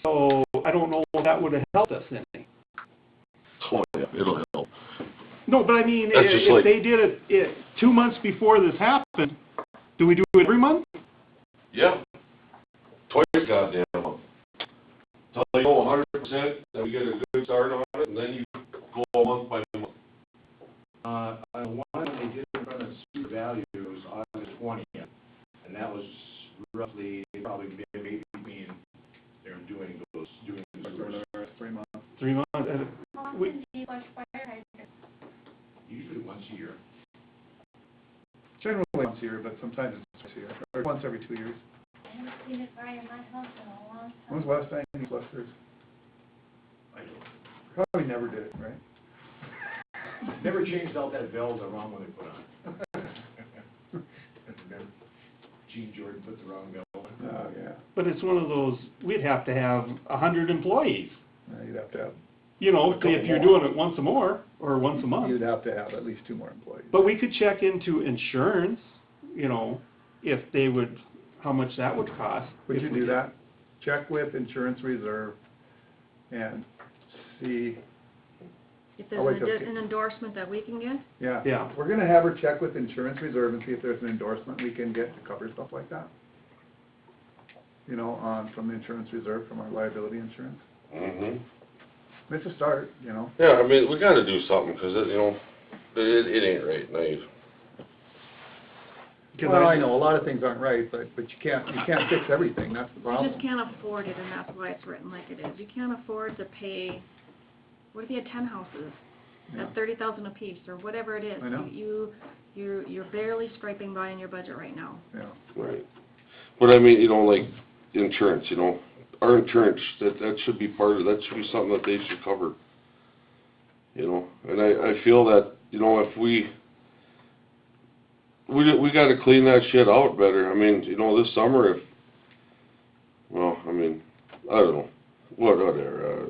So I don't know if that would have helped us any. Oh, yeah, it'll help. No, but I mean, That's just if like- they did it 2 months before this happened, do we do it every month? Yeah. Twice goddamn month. Till you know 100% that we get a good start on it, and then you go month by month. One they did in front of super value, it was August 20th, and that was roughly, probably maybe they're doing those. 3 months. 3 months. How often do you flush fire hydrants? Usually once a year. Generally once a year, but sometimes it's twice a year, or once every 2 years. I haven't seen it by in my house in a long time. When was the last time you flushed yours? I don't. Probably never did it, right? Never changed out that valve the wrong one they put on. Remember, Gene Jordan put the wrong valve on. Oh, yeah. But it's one of those, we'd have to have 100 employees. You'd have to have, You know, A couple if you're more. doing it once a more, or once a month. you'd have to have at least 2 more employees. But we could check into insurance, you know, if they would, how much that would cost. We if should we do did- that. Check with Insurance Reserve and see, If Oh, wait, there's okay. an endorsement that we can get, yeah. Yeah. We're gonna have her check with Insurance Reserve and see if there's an endorsement we can get to cover stuff like that. You know, from the Insurance Reserve, from our liability insurance. Mhm. It's a start, you know. Yeah, I mean, we gotta do something, 'cause it, you know, it ain't right, naive. 'Cause Well, I know, a lot of things aren't right, but you can't fix everything, that's the we problem. just can't afford it, and that's why it's written like it is. You can't afford to pay, what if you had 10 houses Yeah. at 30,000 apiece, or whatever it is? I know. You're barely scraping by in your budget right now. Yeah. Right. But I mean, you know, like, insurance, you know, our insurance, that should be part of, that should be something that they should cover. You know, and I feel that, you know, if we gotta clean that shit out better. I mean, you know, this summer well, I mean, I don't know, whatever,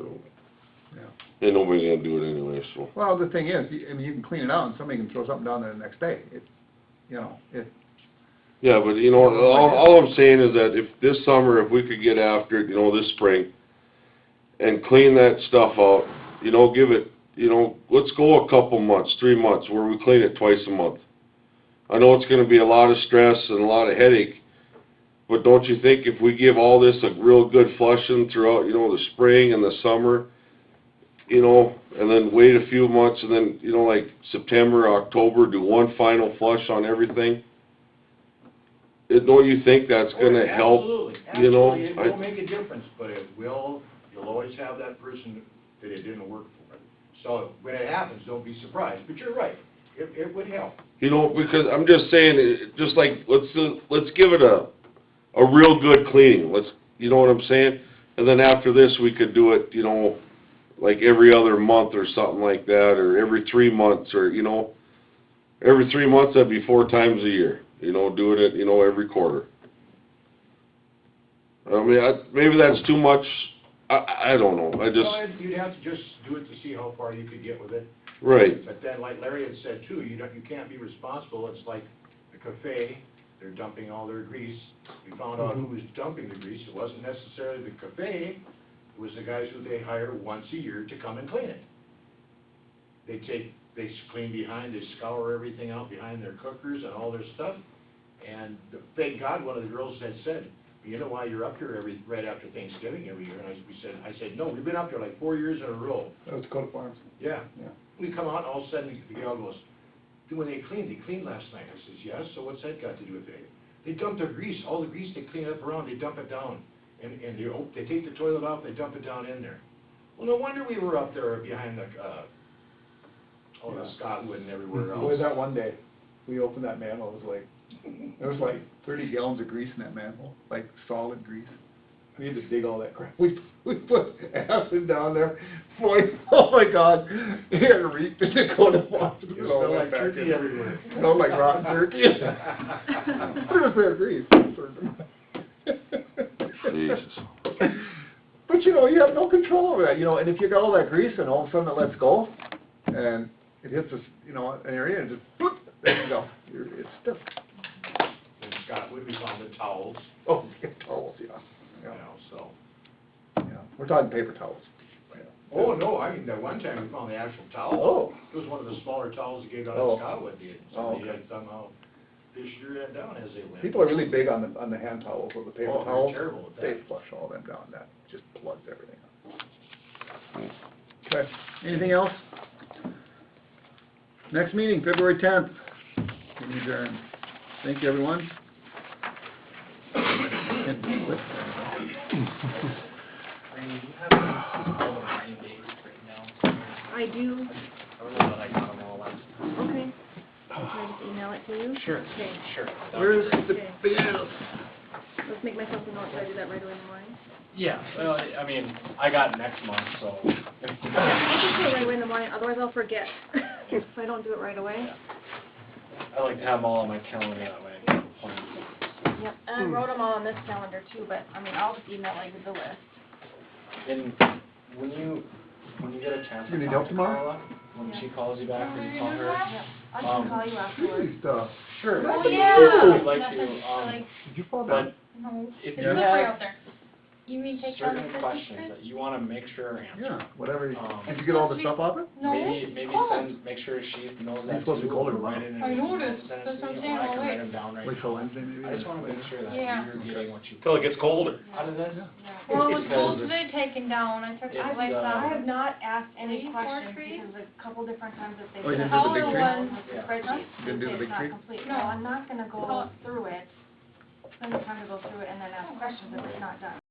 Yeah. ain't nobody gonna do it anyway, so. Well, the thing is, I mean, you can clean it out and somebody can throw something down there the next day. It, you know, Yeah, but you know, all I'm saying is that if this summer, if we could get after it, you know, this spring, and clean that stuff out, you know, give it, you know, let's go a couple months, 3 months, where we clean it twice a month. I know it's gonna be a lot of stress and a lot of headache, but don't you think if we give all this a real good flushing throughout, you know, the spring and the summer, you know, and then wait a few months, and then, you know, like September, October, do one final flush on everything? Don't you think that's gonna help, Absolutely, you know? absolutely, it will make a difference, but you'll always have that person that it didn't work for. So when it happens, don't be surprised, but you're right, it would help. You know, because I'm just saying, just like, let's give it a real good cleaning, you know what I'm saying? And then after this, we could do it, you know, like every other month or something like that, or every 3 months, or, you know, every 3 months, that'd be 4 times a year, you know, doing it, you know, every quarter. I mean, maybe that's too much, I don't know, Well, you'd have to just do it to see how far you could get with it. right, But then, like Larry had said too, you can't be responsible, it's like the cafe, they're dumping all their grease. We found out who was dumping the grease, it wasn't necessarily the cafe, it was the guys who they hire once a year to come and clean it. They clean behind, they scour everything out behind their cookers and all their stuff, and thank God, one of the girls had said, you know why you're up here right after Thanksgiving every year? And I said, no, we've been up here like 4 years in a row. that was Dakota Farms. Yeah. Yeah. We come out, and all of a sudden, the gal goes, when they cleaned last night. I says, yes, so what's that got to do with it? They dump their grease, all the grease they clean up around, they dump it down. And they take the toilet off, they dump it down in there. Well, no wonder we were up there behind the Scotwood and everywhere else. Boy, that one day, we opened that manhole, there was like 30 gallons of grease in that manhole, like solid grease. We had to dig all that crap. We put acid down there. Boy, oh my God, it had reeked in Dakota Farms. It smelled like turkey everywhere. Smelled like rotten turkey. There was that grease. Jesus. But you know, you have no control over that, you know, and if you got all that grease and all of a sudden it lets go, and it hits this, you know, an area and just, boop, there you go. It's stiff. In Scotwood, we found the towels, Oh, towels, yeah. you know, so. Yeah, we're talking paper towels. Oh, no, I mean, that one time we found the actual towel. Oh. It was one of the smaller towels they gave out Oh. in Scotwood. Somebody had somehow fished it down as they went. People are really big on the hand towels or the paper Oh, they're towels. terrible at that. They flush all them down, that just plugs everything up. Okay, anything else? Next meeting, February 10th. Meeting adjourned. Thank you, everyone. Randy, you have all the rain dates right now. I do, I don't know that I got them all last time. okay. can I just email it to you? Sure, Okay. sure. That would be Where's great. the Okay. bill? Let's make myself a note, so I do that right away in the morning. Yeah, well, I mean, I got next month, so. I'll just do it right away in the morning, otherwise I'll forget, if I don't do it right away. I like to have them all on my calendar that way. I can plan. Yep, and I wrote them all on this calendar too, but, I mean, I'll just email you the list. And when you get a chance You to need talk help to tomorrow? Carla, when she calls you back, or you call her. Yep, I can call you afterwards. Really stuff. Sure. Oh, I'd yeah. like Nothing, to, like, Did you fall but down? no, if it's you slippery have out there. You mean take down the certain Christmas questions tree? that you wanna make sure are answered. Yeah, whatever. Um, Did you get all the stuff off it? No, Maybe it's cold. make sure she knows that It's supposed to be too, colder or tomorrow. write it in I an email, noticed. send it That's to what I'm me, saying, or I I'll can write wait. them down right Wait till now. Wednesday maybe? I just wanna make sure that Yeah. you're getting what you. Till it gets colder. Out of this? Well, it was Because cold today taken down, I took It's, it like uh, I that. have not asked any 3, 4 questions, trees? because a couple different times that they've. Oh, you been didn't do the big taller tree? ones with the Yeah. spreadsheets, You didn't do they the say big it's not tree? complete. No. No, I'm not gonna go Oh. through it, spend the time to go through it and then ask questions if it's not done.